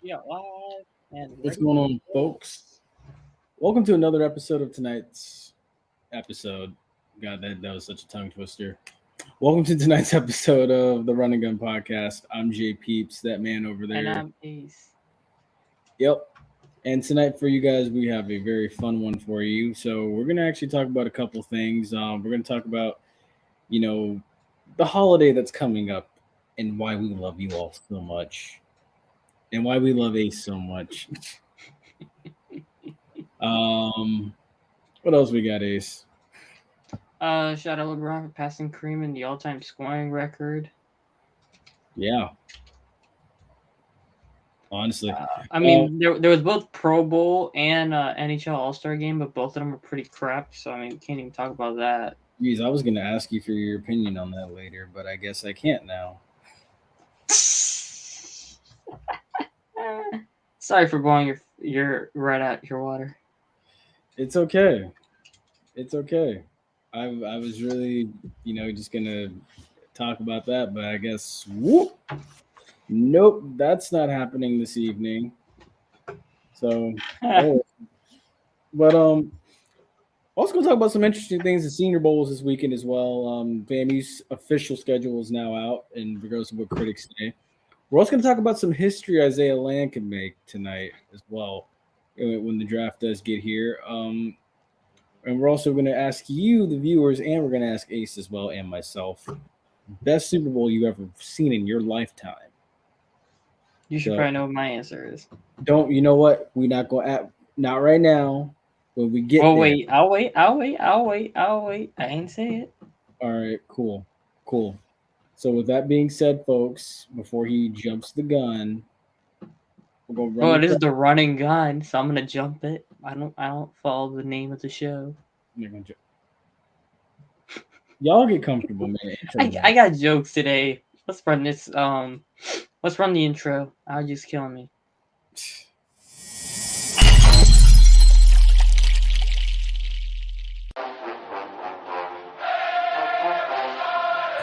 Yeah, live and What's ready going to on, go. folks? Welcome to another episode of tonight's episode. God, that was such a tongue twister. Welcome to tonight's episode of the Run and Gun Podcast. I'm Jay Peeps, that man over And there. I'm Ace. Yep. And tonight for you guys, we have a very fun one for you. So we're gonna actually talk about a couple things. We're gonna talk about, you know, the holiday that's coming up and why we love you all so much, and why we love Ace so much. Um, what else we got, Ace? Shout out LeBron for passing Kareem in the all-time scoring record. Yeah, honestly. I mean, there was both Pro Bowl and NHL All-Star game, but both of them were pretty crap. So I mean, we can't even talk about that. Geez, I was going to ask you for your opinion on that later, but I guess I can't now. Sorry for blowing your right out your water. It's okay. It's okay. I was really, just going to talk about that, but I guess, whoop, nope, that's not happening this evening. So, oh, but also going to talk about some interesting things. The Senior Bowl is this weekend as well. FAMU's official schedule is now out in regards to what critics say. We're also going to talk about some history Isaiah Land can make tonight as well when the draft does get here. And we're also going to ask you, the viewers, and we're going to ask Ace as well and myself, best Super Bowl you ever seen in your lifetime. You should probably know what my answer is. You know what? We're not going at not right now. When we get there. Wait. I'll wait. I ain't say it. All right, cool. So with that being said, folks, before he jumps the gun, we're gonna run. Well, it is the running gun, so I'm gonna jump it. I don't follow the name of the show. Y'all get comfortable, man. I got jokes today. Let's run this. Let's run the intro. I'll just kill me.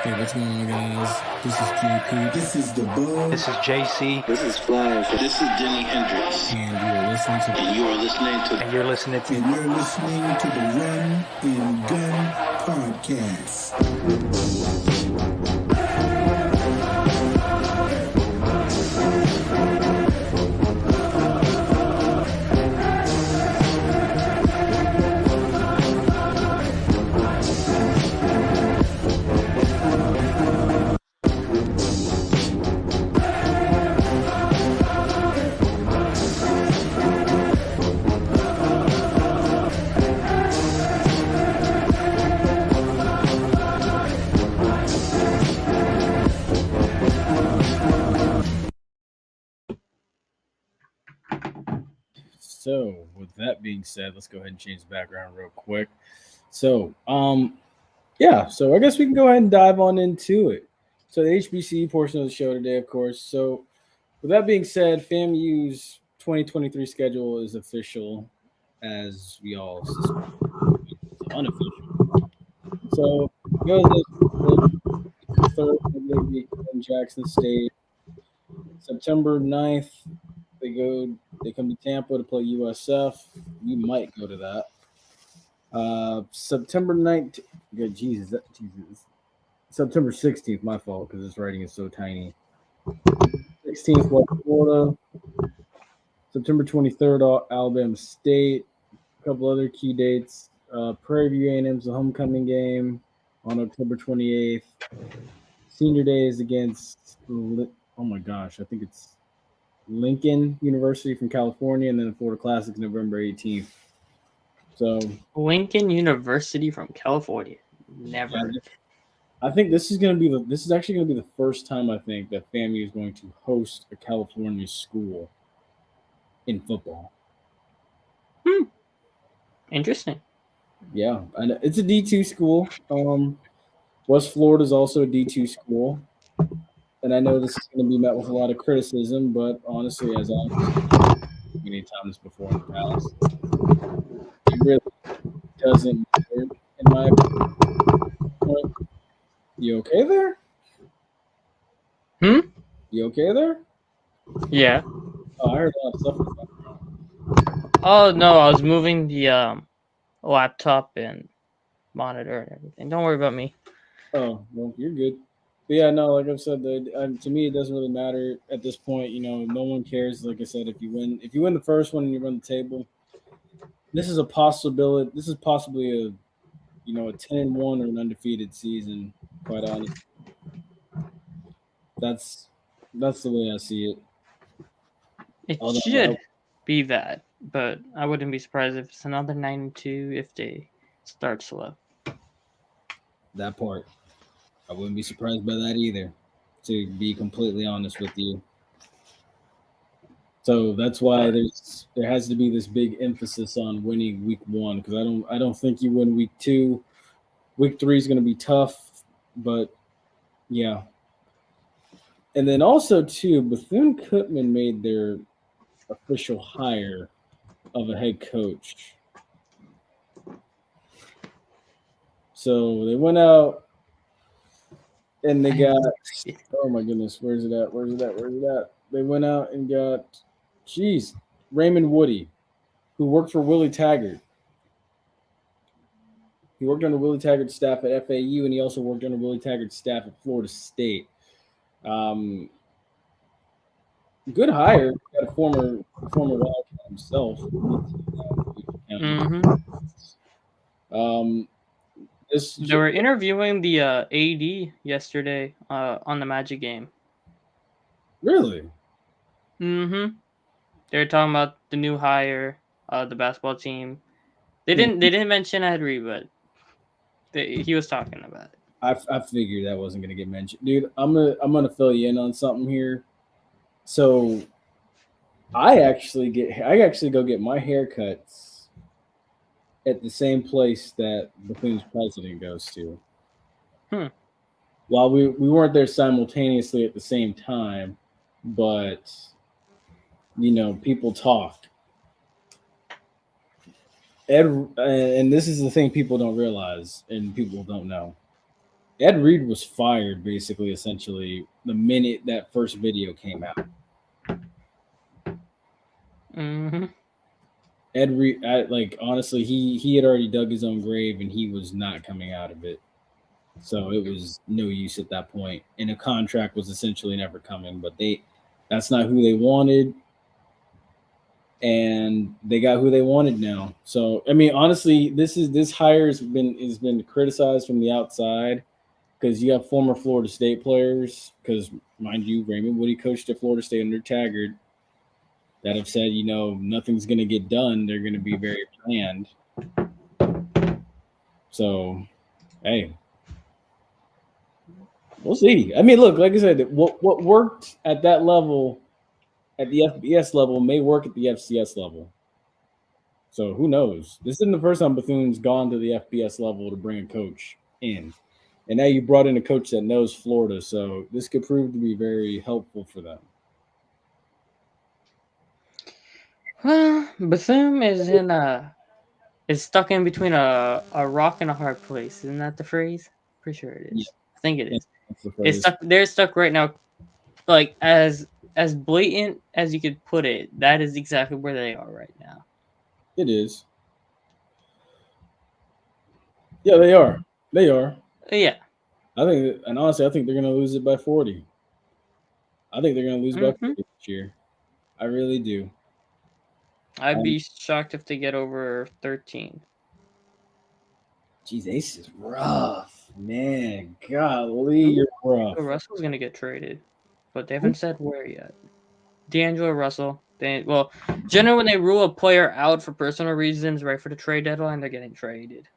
Hey, what's going on, guys? This is JP. This is the Bug. This is JC. This is Flash. This is Denny Hendricks. And you are listening to. And you're listening to. And you're listening to the Run and Gun Podcast. So, with that being said, let's go ahead and change the background real quick. So, yeah, so I guess we can go ahead and dive on into it. So, the HBCU portion of the show today, of course. So, with that being said, FAMU's 2023 schedule is official, as we all suspect. It's unofficial. So, go to the third week in Jackson State. September 9th, they come to Tampa to play USF. We might go to that. September 19th. Good Jesus. September 16th, my fault, because this writing is so tiny. 16th, West Florida. September 23rd, Alabama State. A couple other key dates. Prairie View A&M's the homecoming game on October 28th. Senior Day is against, oh my gosh, I think it's Lincoln University from California, and then the Florida Classic November 18th. So Lincoln University from California. Never. Yeah, I think this is actually going to be the first time I think that FAMU is going to host a California school in football. Interesting. Yeah, and it's a D2 school. West Florida is also a D2 school. And I know this is going to be met with a lot of criticism, but honestly, as I've many times before in the past, it really doesn't matter, in my opinion. You okay there? You okay there? Yeah. Oh, I heard a lot of stuff. Oh no, I was moving the laptop and monitor and everything. Don't worry about me. Oh, well, you're good. But yeah, no, like I've said, to me, it doesn't really matter at this point. No one cares. Like I said, if you win the first one and you run the table, this is a possibility. This is possibly a 10-1 or an undefeated season. Quite honest, that's that's the way I see it. It Although should be that, but I wouldn't be surprised if it's another 9-2 if they start slow. that part, I wouldn't be surprised by that either. To be completely honest with you, so that's why But there has to be this big emphasis on winning week one because I don't think you win week two. Week three is going to be tough, but yeah. And then also too, Bethune Cookman made their official hire of a head coach. So they went out and they got, oh my goodness, where's it at? Where's it at? Where's it at? They went out and got, geez, Raymond Woody, who worked for Willie Taggart. He worked under Willie Taggart's staff at FAU, and he also worked under Willie Taggart's staff at Florida State. Um, Good hire. Got a former Wildcat himself. mm-hmm. Um, this They were interviewing the AD yesterday on the Magic game. really. Mm-hmm. They were talking about the new hire, the basketball team. They didn't mention Ed Reed, but he was talking about it. I figured that wasn't gonna get mentioned, dude. I'm gonna fill you in on something here. So I actually go get my haircuts at the same place that Bethune's president goes to. Hmm. While we weren't there simultaneously at the same time, but people talk. Ed, and this is the thing people don't realize and people don't know. Ed Reed was fired basically, essentially, the minute that first video came out. Mm-hmm. Ed Reed, honestly, he had already dug his own grave and he was not coming out of it. So it was no use at that point, and a contract was essentially never coming. But that's not who they wanted, and they got who they wanted now. So I mean, honestly, this hire has been criticized from the outside because you have former Florida State players. Because mind you, Raymond Woody coached at Florida State under Taggart that have said, nothing's going to get done. They're going to be very planned. So, hey. We'll see. I mean, look, like I said, what worked at that level, at the FBS level, may work at the FCS level. So who knows? This isn't the first time Bethune's gone to the FBS level to bring a coach in. And now you brought in a coach that knows Florida, so this could prove to be very helpful for them. Well, Bethune is stuck in between a rock and a hard place. Isn't that the phrase? Pretty sure it is. Yeah. I think it is. It's stuck. They're stuck right now. Like as blatant as you could put it, that is exactly where they are right now. It is. Yeah, they are. They are. Yeah. I think, and honestly, I think they're going to lose it by 40. I think they're going to lose by 40 this year. I really do. I'd be shocked if they get over 13. Geez, Ace is rough, man. Golly, you're rough. Russell's gonna get traded, but they haven't said where yet. D'Angelo Russell. Generally, when they rule a player out for personal reasons, right for the trade deadline, they're getting traded.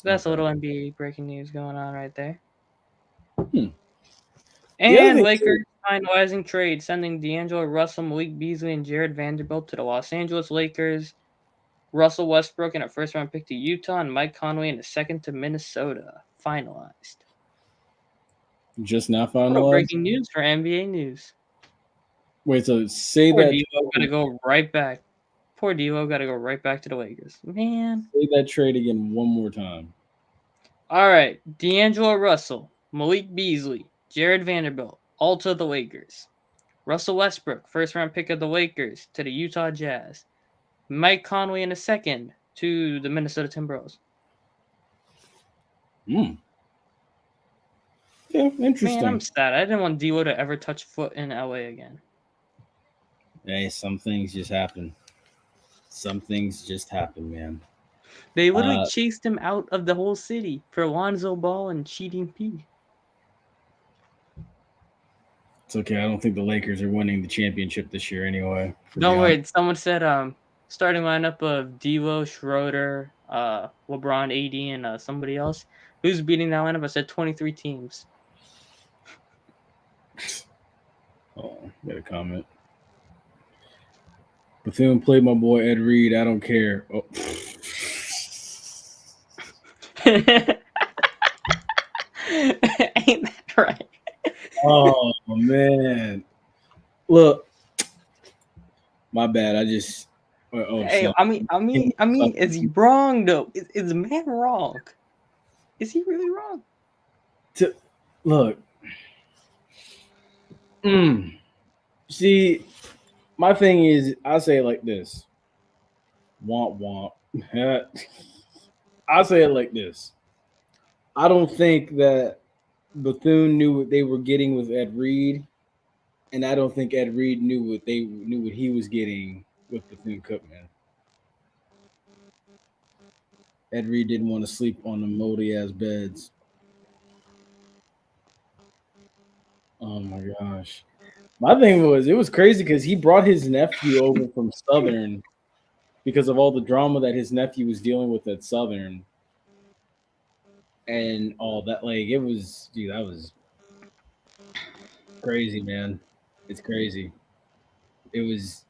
That's a little NBA breaking news going on right there. And Lakers finalizing trade, sending D'Angelo Russell, Malik Beasley, and Jared Vanderbilt to the Los Angeles Lakers. Russell Westbrook and a first-round pick to Utah, and Mike Conley in a second to Minnesota. Finalized. Just now finalized? Breaking news for NBA News. Wait, so say Poor that. D'Lo got to go right back. Poor D'Lo got to go right back to the Lakers. Man. Say that trade again one more time. All right. D'Angelo Russell, Malik Beasley, Jared Vanderbilt, all to the Lakers. Russell Westbrook, first round pick of the Lakers to the Utah Jazz. Mike Conley in the second to the Minnesota Timberwolves. Yeah, interesting. Man, I'm sad. I didn't want D-Lo to ever touch foot in LA again. Hey, some things just happen. Some things just happen, man. They literally chased him out of the whole city for Lonzo Ball and cheating P. It's okay. I don't think the Lakers are winning the championship this year anyway. Don't worry. Someone said starting lineup of D'Lo, Schroeder, LeBron, AD, and somebody else. Who's beating that lineup? I said 23 teams. Oh, got a comment. Bethune played my boy Ed Reed. I don't care. Oh. Ain't that right? Oh man, look, my bad. I just. Hey, I mean, is he wrong though? Is the man wrong? Is he really wrong? Look. See, my thing is, I say it like this. Womp womp. I say it like this. I don't think that Bethune knew what they were getting with Ed Reed, and I don't think Ed Reed knew what he was getting with Bethune-Cookman. Ed Reed didn't want to sleep on the moldy ass beds. Oh my gosh. My thing was, it was crazy because he brought his nephew over from Southern because of all the drama that his nephew was dealing with at Southern. And all that, like, it was, dude, that was crazy, man. It's crazy. It was,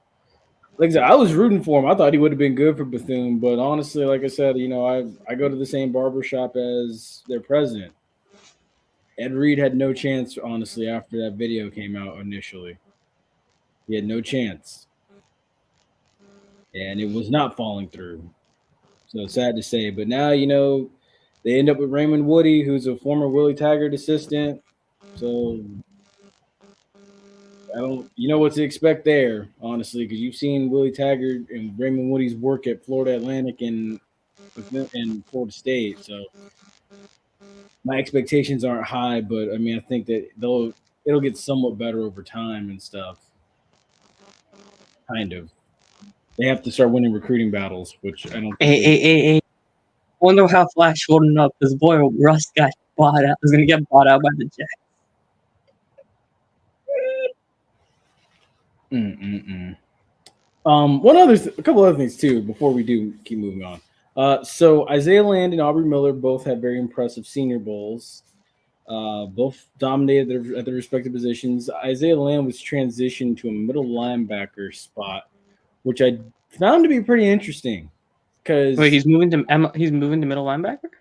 like I said, I was rooting for him. I thought he would have been good for Bethune, but honestly, like I said, I go to the same barbershop as their president. Ed Reed had no chance, honestly, after that video came out initially. He had no chance. And it was not falling through. So sad to say. But now, they end up with Raymond Woody, who's a former Willie Taggart assistant. So you know what to expect there, honestly, because you've seen Willie Taggart and Raymond Woody's work at Florida Atlantic and Florida State. So my expectations aren't high, but I mean, I think that it'll get somewhat better over time and stuff. Kind of. They have to start winning recruiting battles, which I don't think. Hey. Wonder how Flash holding up. His boy Russ got bought out. Is gonna get bought out by the Jets. A couple other things too before we do keep moving on. So Isaiah Land and Aubrey Miller both had very impressive Senior Bowls. Both dominated at their respective positions. Isaiah Land was transitioned to a middle linebacker spot, which I found to be pretty interesting. Because he's moving to middle linebacker.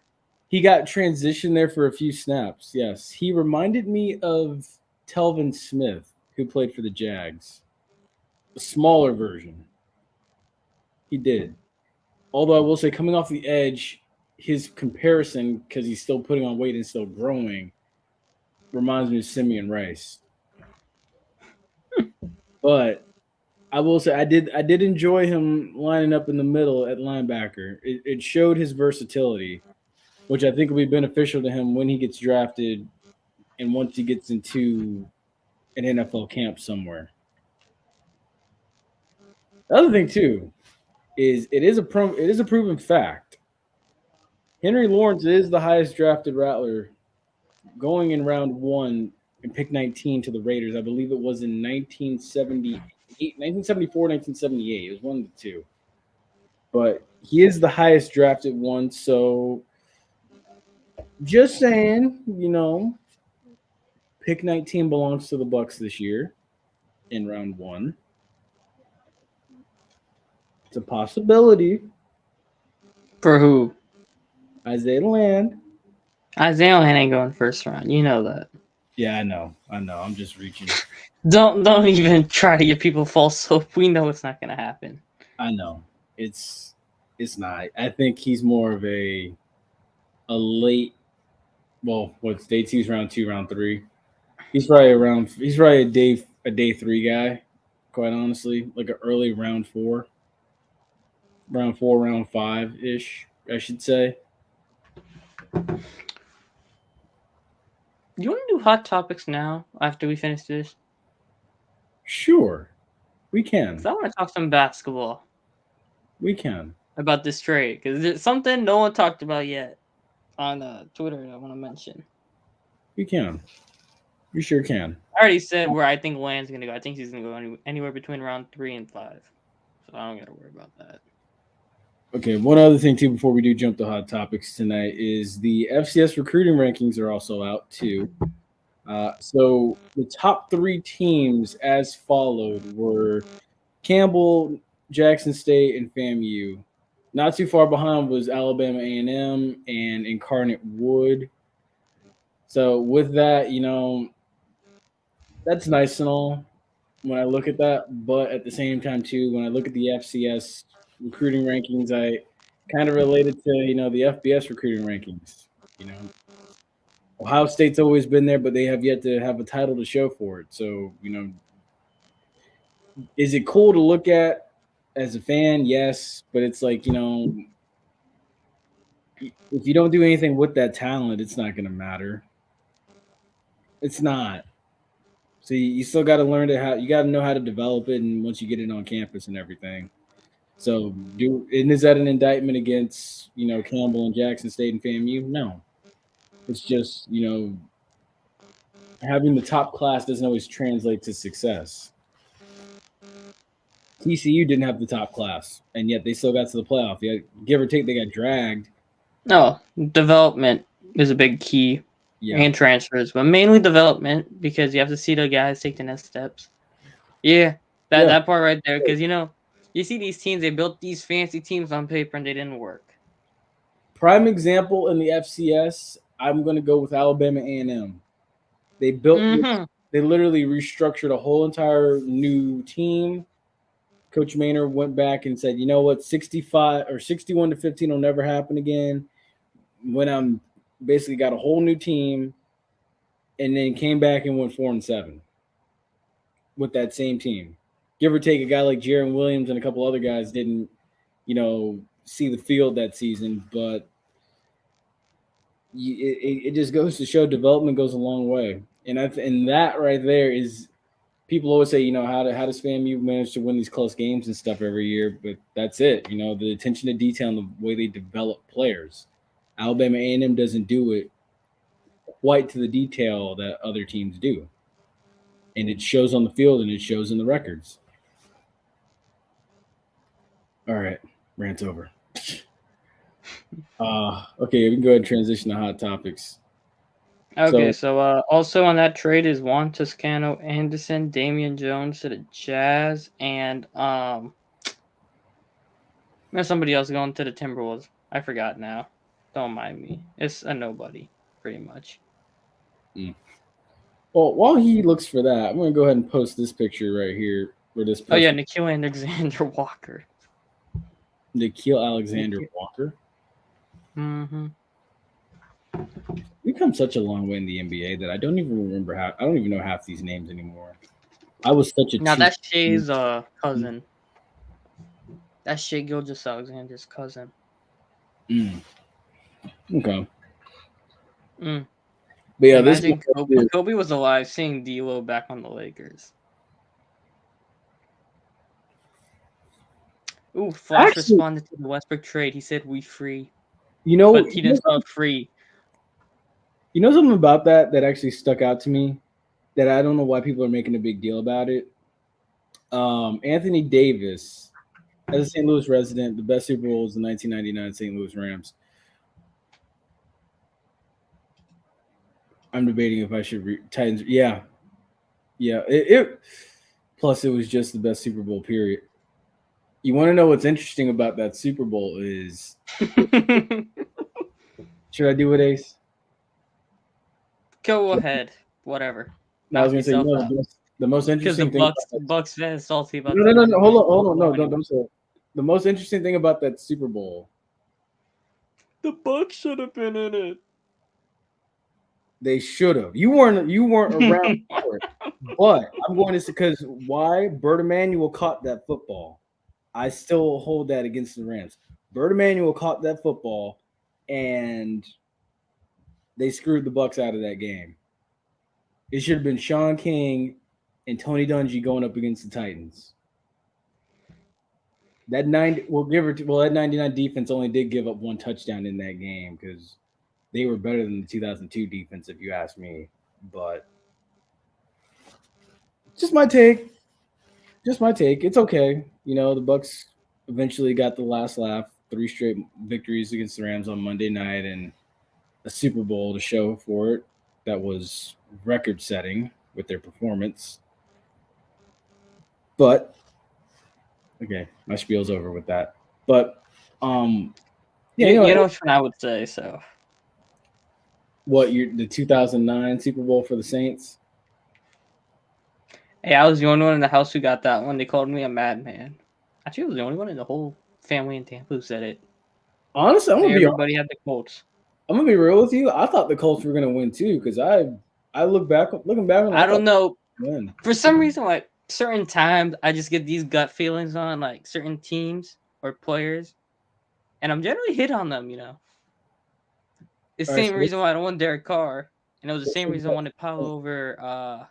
He got transitioned there for a few snaps. Yes, he reminded me of Telvin Smith, who played for the Jags. A smaller version. He did. Although I will say, coming off the edge, his comparison, because he's still putting on weight and still growing, reminds me of Simeon Rice. But I will say I did enjoy him lining up in the middle at linebacker. It showed his versatility, which I think will be beneficial to him when he gets drafted and once he gets into an NFL camp somewhere. The other thing too is it is a proven fact. Henry Lawrence is the highest drafted Rattler going in round 1 and pick 19 to the Raiders. I believe it was in 1974, 1978. It was one of the two. But he is the highest drafted one. So just saying, pick 19 belongs to the Bucs this year in round 1. It's a possibility. For who? Isaiah Land. Isaiah Land ain't going first round. You know that. Yeah, I know. I'm just reaching. Don't even try to give people false hope. We know it's not going to happen. I know. It's not. I think he's more of a late. Well, what's day 2's round 2, round 3. He's probably a day a day 3 guy, quite honestly, like an early round 4, round 5 ish, I should say. You want to do hot topics now after we finish this? Sure, we Because can. I want to talk some basketball We can. about this trade. Because there's something no one talked about yet on Twitter that I want to mention. We can. We sure can. I already said where I think Land's going to go. I think he's going to go anywhere between round 3 and 5. So I don't got to worry about that. Okay, one other thing too before we do jump to hot topics tonight is the FCS recruiting rankings are also out too. So the top 3 teams as followed were Campbell, Jackson State, and FAMU. Not too far behind was Alabama A&M and Incarnate Wood. So with that, that's nice and all when I look at that, but at the same time too, when I look at the FCS recruiting rankings, I kind of related to the FBS recruiting rankings. You know, Ohio State's always been there, but they have yet to have a title to show for it. So is it cool to look at as a fan? Yes, but it's like if you don't do anything with that talent, it's not going to matter. It's not. So you still got to learn you got to know how to develop it, and once you get it on campus and everything. So is that an indictment against Campbell and Jackson State and FAMU? No, it's just having the top class doesn't always translate to success. TCU didn't have the top class, and yet they still got to the playoff. Yeah, give or take, they got dragged. No, development is a big key. Yeah, and transfers, but mainly development because you have to see the guys take the next steps. Yeah, that part right there, because you see these teams, they built these fancy teams on paper and they didn't work. Prime example in the FCS, I'm going to go with Alabama A&M. They built they literally restructured a whole entire new team. Coach Maynard went back and said, you know what, 65 or 61 to 15 will never happen again. When I'm basically got a whole new team, and then came back and went 4-7 with that same team. Give or take, a guy like Jaron Williams and a couple other guys didn't, see the field that season, but it just goes to show development goes a long way. And that right there is, people always say, how does FAMU manage to win these close games and stuff every year? But that's it. The attention to detail and the way they develop players. Alabama A&M doesn't do it quite to the detail that other teams do. And it shows on the field and it shows in the records. All right, rant's over. Okay, we can go ahead and transition to hot topics. Okay, so also on that trade is Juan Toscano Anderson, Damian Jones to the Jazz, and there's somebody else going to the Timberwolves. I forgot now. Don't mind me. It's a nobody, pretty much. Well, while he looks for that, I'm going to go ahead and post this picture right here. Oh, yeah, Nikhil Alexander Walker. Nikhil Alexander Walker? Mm-hmm. We've come such a long way in the NBA that I don't even remember I don't even know half these names anymore. I was such a... Now, that's Shay's cousin. That's Shai Gilgeous-Alexander's cousin. Okay. But yeah, imagine Kobe was alive, seeing D'Lo back on the Lakers. Ooh, Flash responded to the Westbrook trade. He said, "We free." But he didn't spell free. You know something about that actually stuck out to me that I don't know why people are making a big deal about it? Anthony Davis, as a St. Louis resident, the best Super Bowl was the 1999 St. Louis Rams. I'm debating if I should Titans. Yeah. Plus, it was just the best Super Bowl, period. You want to know what's interesting about that Super Bowl is... Should I do it, Ace? Go ahead. Whatever. I was going to say, the most interesting thing... Because the Bucks fan is salty about No. Hold on. No, don't say it. The most interesting thing about that Super Bowl... The Bucks should have been in it. They should have. You weren't around for it. But I'm going to say because why? Bert Emanuel caught that football. I still hold that against the Rams. Bert Emanuel caught that football, and they screwed the Bucks out of that game. It should have been Sean King and Tony Dungy going up against the Titans. That 99 defense only did give up one touchdown in that game because they were better than the 2002 defense, if you ask me. But just my take. Just my take. It's okay. You know, the Bucks eventually got the last laugh. 3 straight victories against the Rams on Monday night and a Super Bowl to show for it. That was record-setting with their performance. But okay, my spiel's over with that. But yeah, you know what I would say. So what? The 2009 Super Bowl for the Saints? Hey, I was the only one in the house who got that one. They called me a madman. Actually, I was the only one in the whole family in Tampa who said it. Honestly, everybody had the Colts. I'm gonna be real with you. I thought the Colts were gonna win too because I looking back on. I don't know. Win. For some reason, like certain times, I just get these gut feelings on like certain teams or players, and I'm generally hit on them. You know, it's the same reason why I don't want Derek Carr, and it was the same reason I wanted Powell over.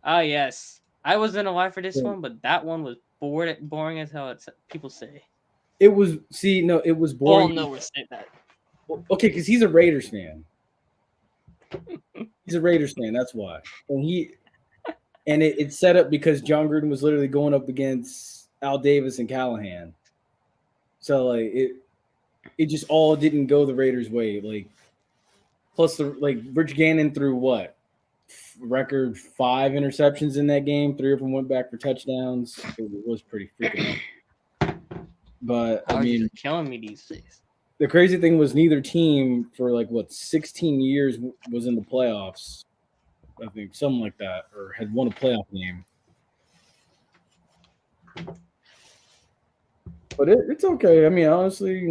Yes, I wasn't alive for this one, but that one was boring as hell. People say it was. It was boring. Well, no, we say that. Okay, because he's a Raiders fan. He's a Raiders fan. That's why. And it's set up because John Gruden was literally going up against Al Davis and Callahan. So like it just all didn't go the Raiders' way. Like plus Rich Gannon threw what? Record 5 interceptions in that game. 3 of them went back for touchdowns. It was pretty freaking out. But I mean, you're killing me these days. The crazy thing was neither team for 16 years was in the playoffs. I think something like that, or had won a playoff game. But it's okay. I mean, honestly,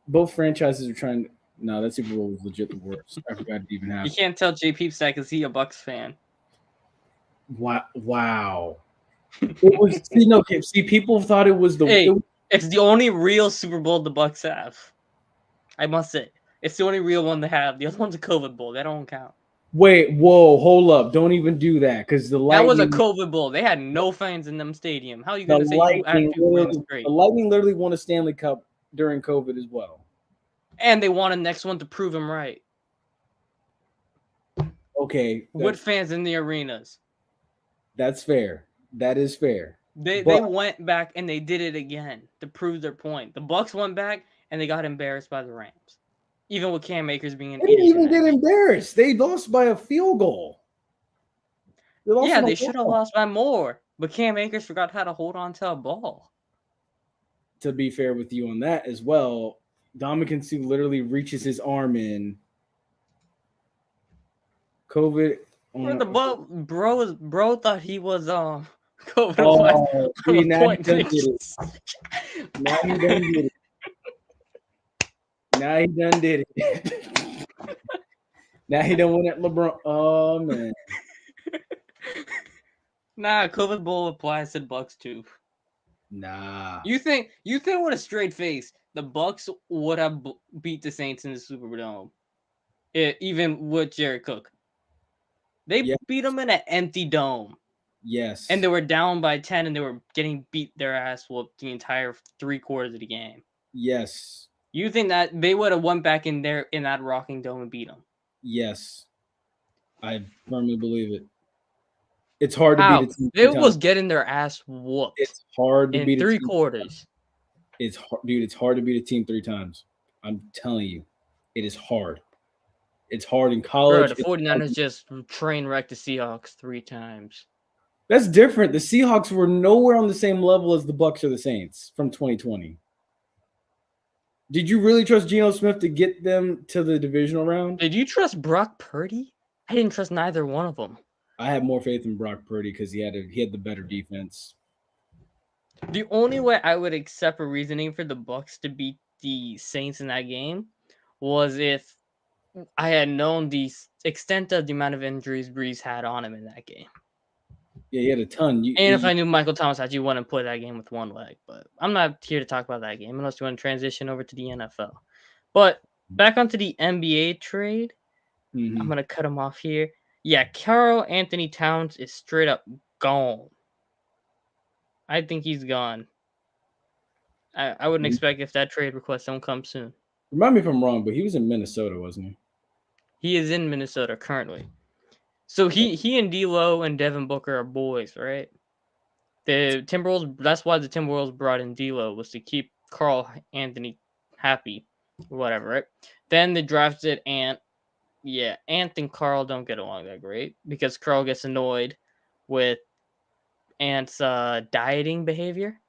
both franchises are trying to. No, that Super Bowl was legit the worst. I forgot it even happened. You can't tell J. Peeps that because he's a Bucks fan. Wow. It was people thought it was it's the only real Super Bowl the Bucks have. I must say, it's the only real one they have. The other one's a COVID Bowl. That don't count. Wait, whoa, hold up! Don't even do that because that was a COVID Bowl. They had no fans in them stadium. How are you gonna say you had 2 wins straight? The Lightning literally won a Stanley Cup during COVID as well. And they won a next one to prove them right. Okay. With fans in the arenas. That's fair. That is fair. They went back and they did it again to prove their point. The Bucks went back and they got embarrassed by the Rams. Even with Cam Akers being an idiot. They didn't even get embarrassed. They lost by a field goal. They should have lost by more. But Cam Akers forgot how to hold on to a ball. To be fair with you on that as well, Dominican Sue literally reaches his arm in. COVID. Bro thought he was COVID. Now he done did it. Now he done did it. Now he done went at LeBron. Oh man. Nah, COVID Bowl applies to the Bucks too. Nah. You think with a straight face, the Bucks would have beat the Saints in the Superdome, even with Jared Cook? They beat them in an empty dome. Yes. And they were down by 10, and they were getting beat their ass whooped the entire 3 quarters of the game. Yes. You think that they would have went back in there in that rocking dome and beat them? Yes. I firmly believe it. It's hard to beat a team. It was getting their ass whooped. It's hard to beat 3 quarters. It's hard, dude. It's hard to beat a team 3 times. I'm telling you, it is hard. It's hard in college. Bro, the 49ers just train wrecked the Seahawks 3 times. That's different. The Seahawks were nowhere on the same level as the Bucks or the Saints from 2020. Did you really trust Geno Smith to get them to the divisional round? Did you trust Brock Purdy? I didn't trust neither one of them. I had more faith in Brock Purdy because he had the better defense. The only way I would accept a reasoning for the Bucks to beat the Saints in that game was if I had known the extent of the amount of injuries Breeze had on him in that game. Yeah, he had a ton. And if I knew Michael Thomas actually wouldn't play that game with one leg, but I'm not here to talk about that game unless you want to transition over to the NFL. But back onto the NBA trade, I'm gonna cut him off here. Yeah, Carl Anthony Towns is straight up gone. I think he's gone. I wouldn't expect if that trade request don't come soon. Remind me if I'm wrong, but he was in Minnesota, wasn't he? He is in Minnesota currently. So he and D'Lo and Devin Booker are boys, right? The Timberwolves. That's why the Timberwolves brought in D'Lo, was to keep Carl Anthony happy, whatever, right? Then they drafted Ant. Yeah, Ant and Carl don't get along that great because Carl gets annoyed with Ant's dieting behavior.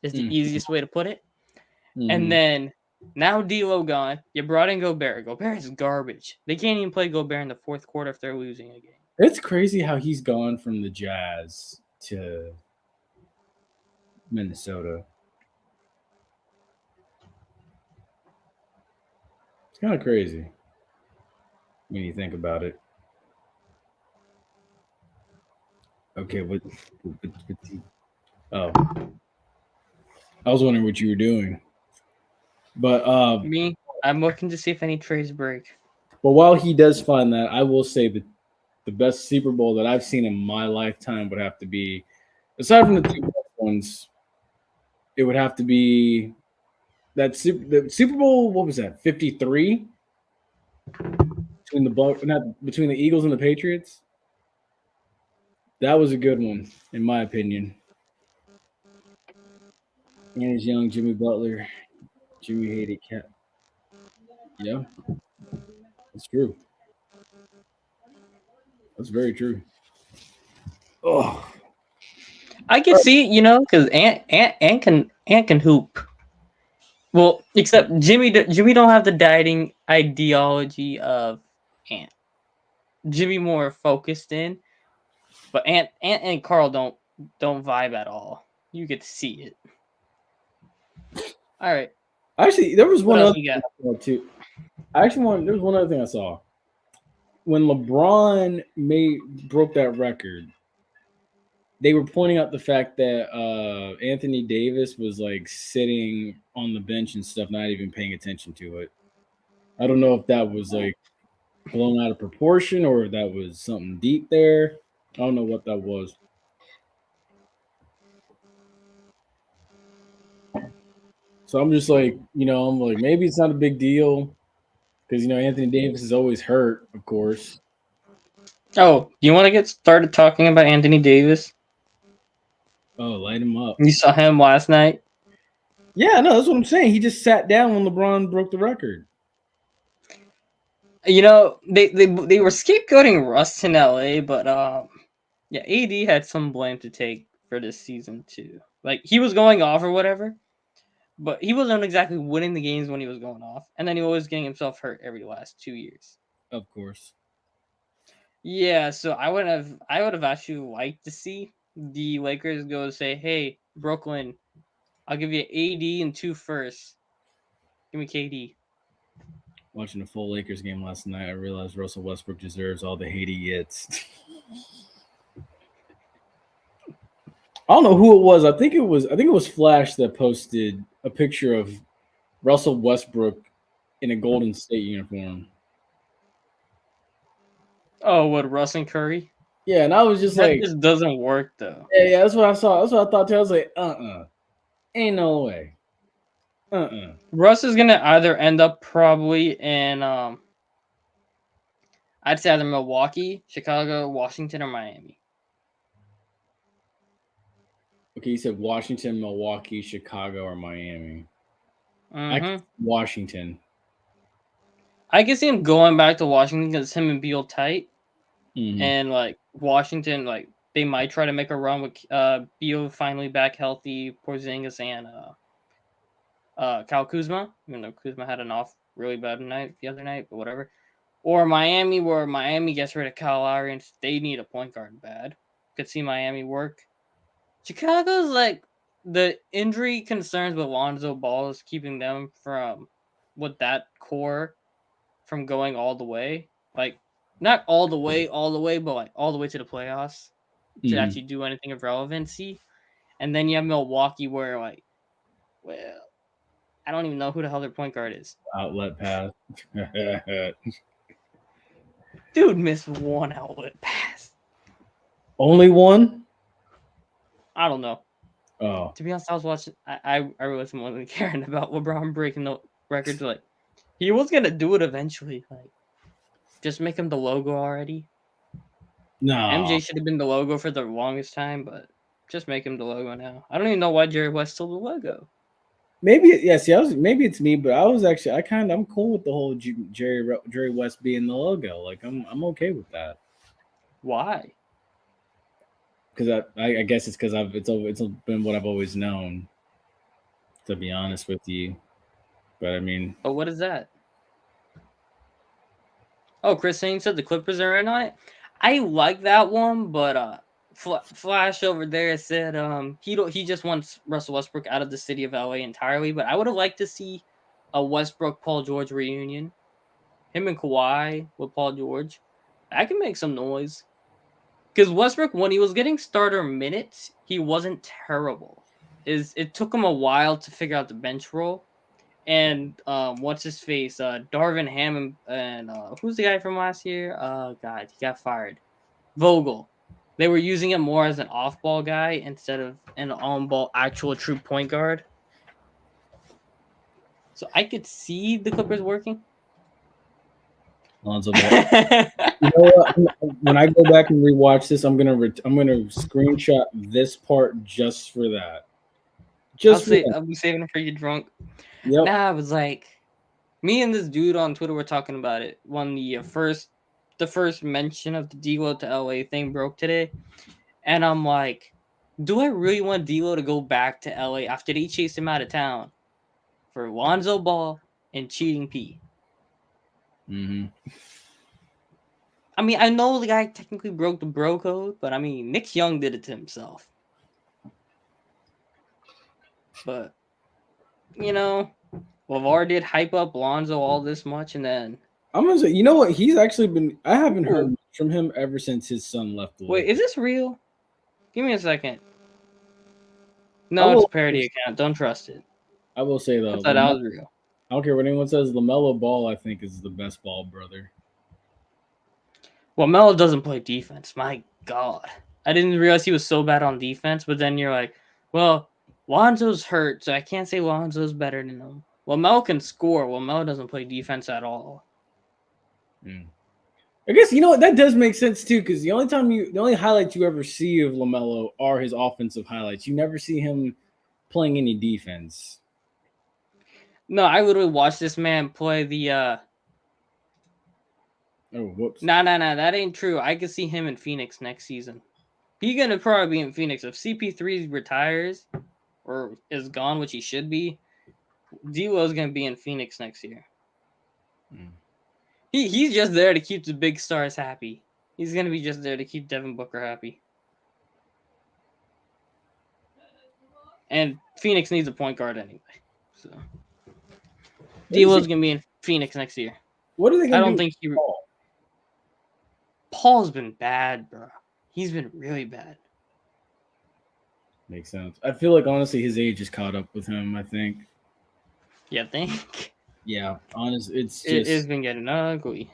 Is the easiest way to put it. And then now D'Lo gone. You brought in Gobert. Gobert is garbage. They can't even play Gobert in the fourth quarter if they're losing a game. It's crazy how he's gone from the Jazz to Minnesota. It's kind of crazy when you think about it. Okay, oh, I was wondering what you were doing, but Me, I'm looking to see if any trades break. But while he does find that, I will say that the best Super Bowl that I've seen in my lifetime would have to be, aside from the two best ones, it would have to be the Super Bowl. What was that? 53 between between the Eagles and the Patriots. That was a good one, in my opinion. Annis Young, Jimmy Butler, Jimmy hated Cat. Yeah, that's true. That's very true. Oh, I can see, because Ant can hoop. Well, except Jimmy don't have the dieting ideology of Ant. Jimmy more focused in, but Ant and Carl don't vibe at all. You get to see it. All right. actually, there was What one else other we thing got? I saw too. There was one other thing I saw when LeBron broke that record. They were pointing out the fact that Anthony Davis was like sitting on the bench and stuff, not even paying attention to it. I don't know if that was like blown out of proportion or if that was something deep there. I don't know what that was. So I'm just like, I'm like, maybe it's not a big deal because, Anthony Davis is always hurt, of course. Oh, you want to get started talking about Anthony Davis? Oh, light him up. You saw him last night? Yeah, no, that's what I'm saying. He just sat down when LeBron broke the record. They were scapegoating Russ in LA, but yeah, AD had some blame to take for this season too. Like, he was going off or whatever, but he wasn't exactly winning the games when he was going off, and then he was getting himself hurt every last 2 years. Of course. Yeah, so I would have actually liked to see the Lakers go say, "Hey, Brooklyn, I'll give you AD and 2 firsts. Give me KD." Watching a full Lakers game last night, I realized Russell Westbrook deserves all the hate he gets. I don't know who it was. I think it was Flash that posted a picture of Russell Westbrook in a Golden State uniform. Oh, what, Russ and Curry? Yeah, and I was just That like, just doesn't work though. yeah, that's what I saw. That's what I thought too. I was like, ain't no way. Russ is gonna either end up probably in I'd say either Milwaukee, Chicago, Washington, or Miami. Okay, you said Washington, Milwaukee, Chicago, or Miami. Washington. I can see him going back to Washington because him and Beal tight, Mm-hmm. and like Washington, like they might try to make a run with Beal finally back healthy, Porzingis, and Kyle Kuzma. Even though Kuzma had an off really bad night the other night, but whatever. Or Miami, where Miami gets rid of Kyle Lowry and they need a point guard bad. Could see Miami work. Chicago's like the injury concerns with Lonzo Ball is keeping them from with that core from going all the way. Like, not all the way, but like all the way to the playoffs to Mhm. actually do anything of relevancy. And then you have Milwaukee, where like, well, I don't even know who the hell their point guard is. Outlet pass. Dude missed one outlet pass. Only one? I don't know. Oh. To be honest, I was watching. I wasn't really caring about LeBron breaking the records. Like, he was gonna do it eventually. Like, just make him the logo already. No. MJ should have been the logo for the longest time, but just make him the logo now. I don't even know why Jerry West still the logo. Maybe maybe it's me, but I'm cool with the whole Jerry West being the logo. Like I'm okay with that. Why? Because I guess it's because it's been what I've always known. To be honest with you, but I mean, But what is that? Oh, Chris Haynes said the Clippers are in on it. I like that one, but Flash over there said he just wants Russell Westbrook out of the city of LA entirely. But I would have liked to see a Westbrook Paul George reunion. Him and Kawhi with Paul George. I can make some noise. Because Westbrook, when he was getting starter minutes, he wasn't terrible. It took him a while to figure out the bench role. And what's his face? Darvin Ham and who's the guy from last year? God, he got fired. Vogel. They were using him more as an off-ball guy instead of an on-ball actual true point guard. So I could see the Clippers working. Lonzo Ball. You know what? When I go back and rewatch this, I'm gonna screenshot this part just for that. I'll be saving it for you drunk. Yep. Nah, I was like, me and this dude on Twitter were talking about it when the first mention of the D'Lo to LA thing broke today, and I'm like, do I really want D'Lo to go back to LA after they chased him out of town for Lonzo Ball and cheating P? Mm-hmm. I mean, I know the guy technically broke the bro code, but I mean, Nick Young did it to himself. But you know, LeVar did hype up Lonzo all this much, and then I'm gonna say, you know what? He's actually been. I haven't heard much from him ever since his son left the wait, league. is this real? Give me a second. No, it's a parody account. Don't trust it. I will say though, I thought that was real. I don't care what anyone says. LaMelo Ball, I think, is the best ball brother. Well, Melo doesn't play defense. My God, I didn't realize he was so bad on defense. But then you're like, well, Lonzo's hurt, so I can't say Lonzo's better than him. Well, Melo can score. Well, Melo doesn't play defense at all. I guess you know what, that does make sense too, because the only highlights you ever see of LaMelo are his offensive highlights. You never see him playing any defense. No, I literally watched this man play the. Oh, whoops! Nah, that ain't true. I could see him in Phoenix next season. He's gonna probably be in Phoenix if CP3 retires or is gone, which he should be. D'Lo's gonna be in Phoenix next year. He's just there to keep the big stars happy. He's gonna be just there to keep Devin Booker happy. And Phoenix needs a point guard anyway. So D'Lo's gonna be in Phoenix next year. What are they gonna do? I don't think Paul's been bad, bro. He's been really bad. Makes sense. I feel like honestly his age is caught up with him, I think. Yeah, I think. Yeah, honestly, it's been getting ugly.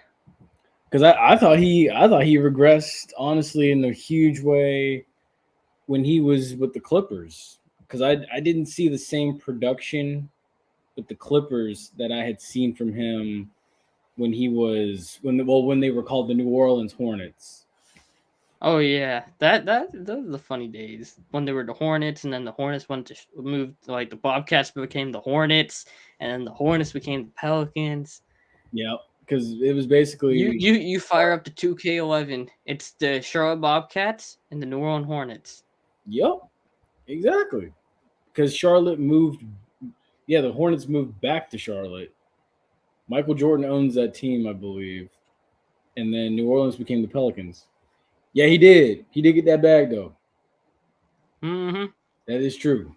Because I thought he regressed honestly in a huge way when he was with the Clippers. Because I didn't see the same production with the Clippers that I had seen from him when they were called the New Orleans Hornets. Oh yeah, those are the funny days when they were the Hornets, and then the Hornets went to move, like the Bobcats became the Hornets, and then the Hornets became the Pelicans. Yeah, because it was basically you fire up the 2K11. It's the Charlotte Bobcats and the New Orleans Hornets. Yep, exactly. Because Charlotte moved, the Hornets moved back to Charlotte. Michael Jordan owns that team, I believe, and then New Orleans became the Pelicans. Yeah, he did. He did get that bag though. Mm-hmm. That is true.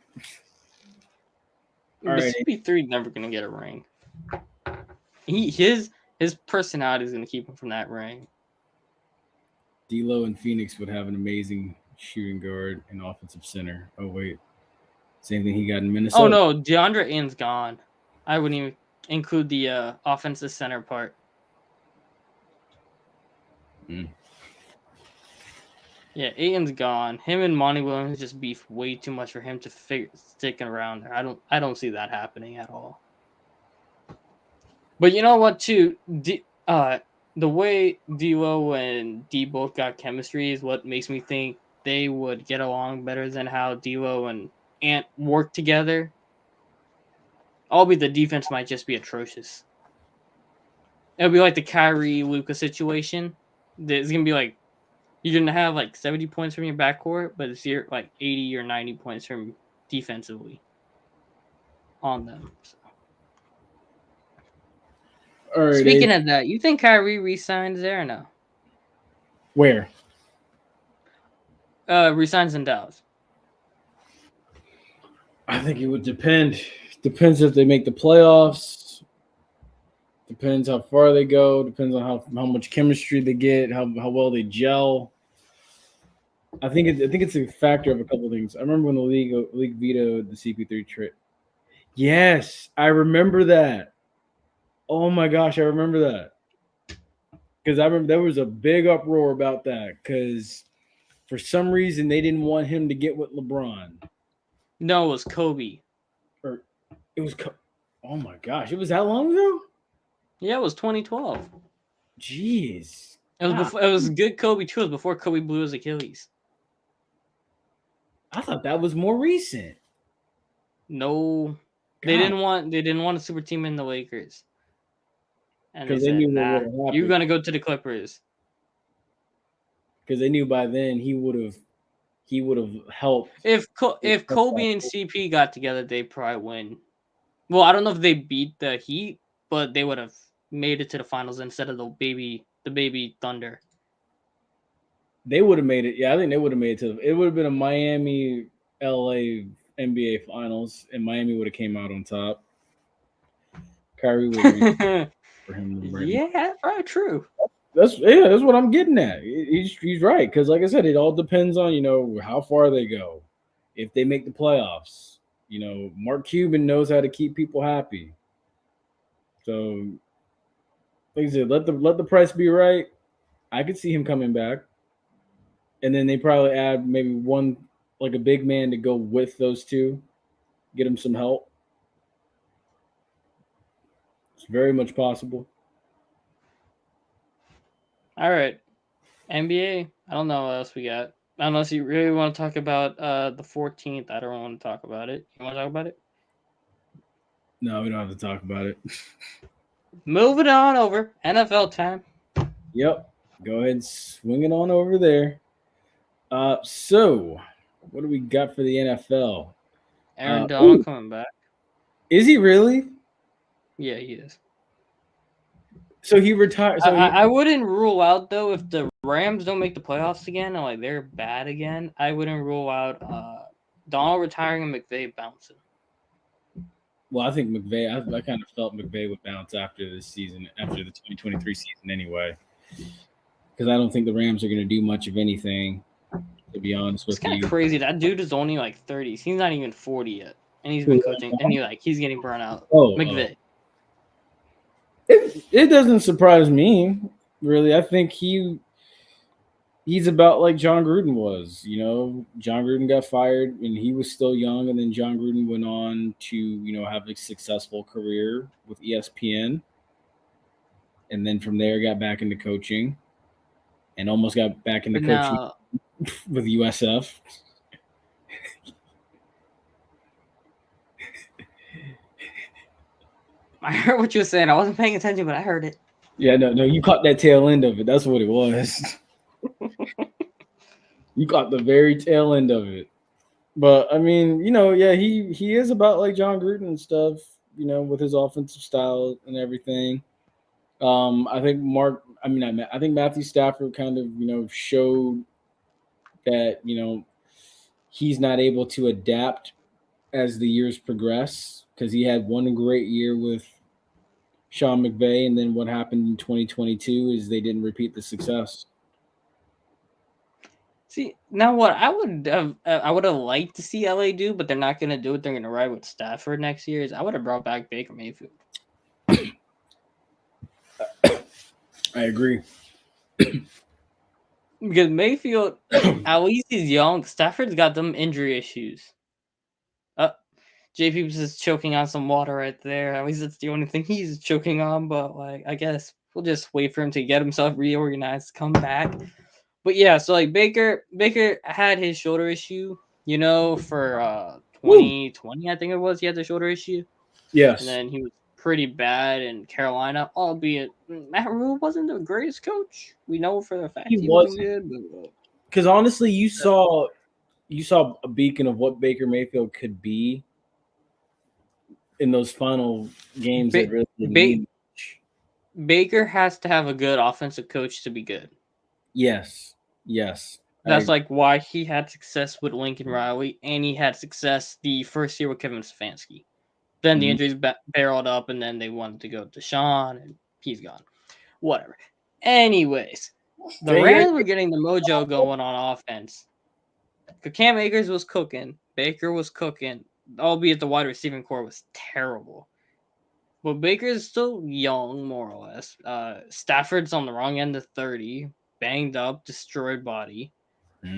But CP3 never gonna get a ring. His His personality is going to keep him from that ring. D'Lo and Phoenix would have an amazing shooting guard and offensive center. Oh wait, same thing he got in Minnesota. Oh no, DeAndre Ayton's gone. I wouldn't even include the offensive center part. Yeah, Ayton's gone. Him and Monty Williams just beef way too much for him to stick around there. I don't see that happening at all. But you know what, too? The way D'Lo and D both got chemistry is what makes me think they would get along better than how D'Lo and Ant work together. Albeit the defense might just be atrocious. It'll be like the Kyrie Luka situation. It's gonna be like you're gonna have like 70 points from your backcourt, but it's like 80 or 90 points from defensively on them. So. All right. Speaking of that, you think Kyrie resigns there or no? Where? Resigns in Dallas. I think it would depend. Depends if they make the playoffs. Depends how far they go. Depends on how much chemistry they get. How well they gel. I think it's a factor of a couple of things. I remember when the league vetoed the CP3 trade. Yes, I remember that. Oh my gosh, I remember that. Because I remember there was a big uproar about that. Because for some reason they didn't want him to get with LeBron. No, it was Kobe. Or it was. Oh my gosh, it was that long ago. Yeah, it was 2012. Jeez, it was before. It was good Kobe too. It was before Kobe blew his Achilles. I thought that was more recent. No, God. They didn't want a super team in the Lakers, and they said, "Nah, you're gonna go to the Clippers." Because they knew by then he would have helped. If Kobe and CP got together, they'd probably win. Well, I don't know if they beat the Heat, but they would have made it to the finals instead of the baby Thunder. They would have made it. Yeah, I think they would have made it to. It would have been a Miami, LA NBA Finals, and Miami would have came out on top. Kyrie would have for him. Yeah, right. True. That's what I'm getting at. He's right because, like I said, it all depends on how far they go. If they make the playoffs, Mark Cuban knows how to keep people happy. So, like I said, let the price be right. I could see him coming back, and then they probably add maybe one like a big man to go with those two, get him some help. It's very much possible. All right, NBA. I don't know what else we got. Unless you really want to talk about the 14th, I don't want to talk about it. You want to talk about it? No, we don't have to talk about it. Moving on over NFL time. Yep, go ahead and swing it on over there. So what do we got for the NFL? Aaron Donald coming back. Is he really? Yeah, he is. So he retired. So I wouldn't rule out though if the Rams don't make the playoffs again and like they're bad again. I wouldn't rule out Donald retiring and McVay bouncing. Well, I think McVay. I kind of felt McVay would bounce after this season, after the 2023 season, anyway. Because I don't think the Rams are going to do much of anything. To be honest with you, it's kind of crazy. That dude is only like 30. He's not even 40 yet, and he's been coaching, and he's getting burnt out. McVay. It doesn't surprise me, really. I think he's about like John Gruden was. John Gruden got fired and he was still young, and then John Gruden went on to have a successful career with ESPN, and then from there got back into coaching, and almost got back into coaching with USF. I heard what you were saying. I wasn't paying attention, but I heard it. Yeah, no, you caught that tail end of it. That's what it was. You caught the very tail end of it. But I mean, yeah, he is about like John Gruden and stuff, with his offensive style and everything. I think Matthew Stafford kind of, showed that, he's not able to adapt as the years progress, because he had one great year with Sean McVay, and then what happened in 2022 is they didn't repeat the success. See, now what I would have liked to see LA do, but they're not going to do it. They're going to ride with Stafford next year. Is I would have brought back Baker Mayfield. I agree. Because Mayfield, at least he's young. Stafford's got them injury issues. JP was just choking on some water right there. At least that's the only thing he's choking on. But like, I guess we'll just wait for him to get himself reorganized, come back. But yeah, so like Baker had his shoulder issue, for 2020, I think it was. He had the shoulder issue, Yes. and then he was pretty bad in Carolina. Albeit Matt Rule wasn't the greatest coach. We know for the fact he wasn't good. Because honestly, you saw a beacon of what Baker Mayfield could be in those final games. Baker has to have a good offensive coach to be good. Yes. That's like why he had success with Lincoln Riley, and he had success the first year with Kevin Stefanski. Then the injuries barreled up, and then they wanted to go to Sean, and he's gone. Whatever. Anyways, the Rams were getting the mojo going on offense. Cam Akers was cooking. Baker was cooking, albeit the wide receiving core was terrible. But Baker's still young, more or less. Stafford's on the wrong end of 30, banged up, destroyed body.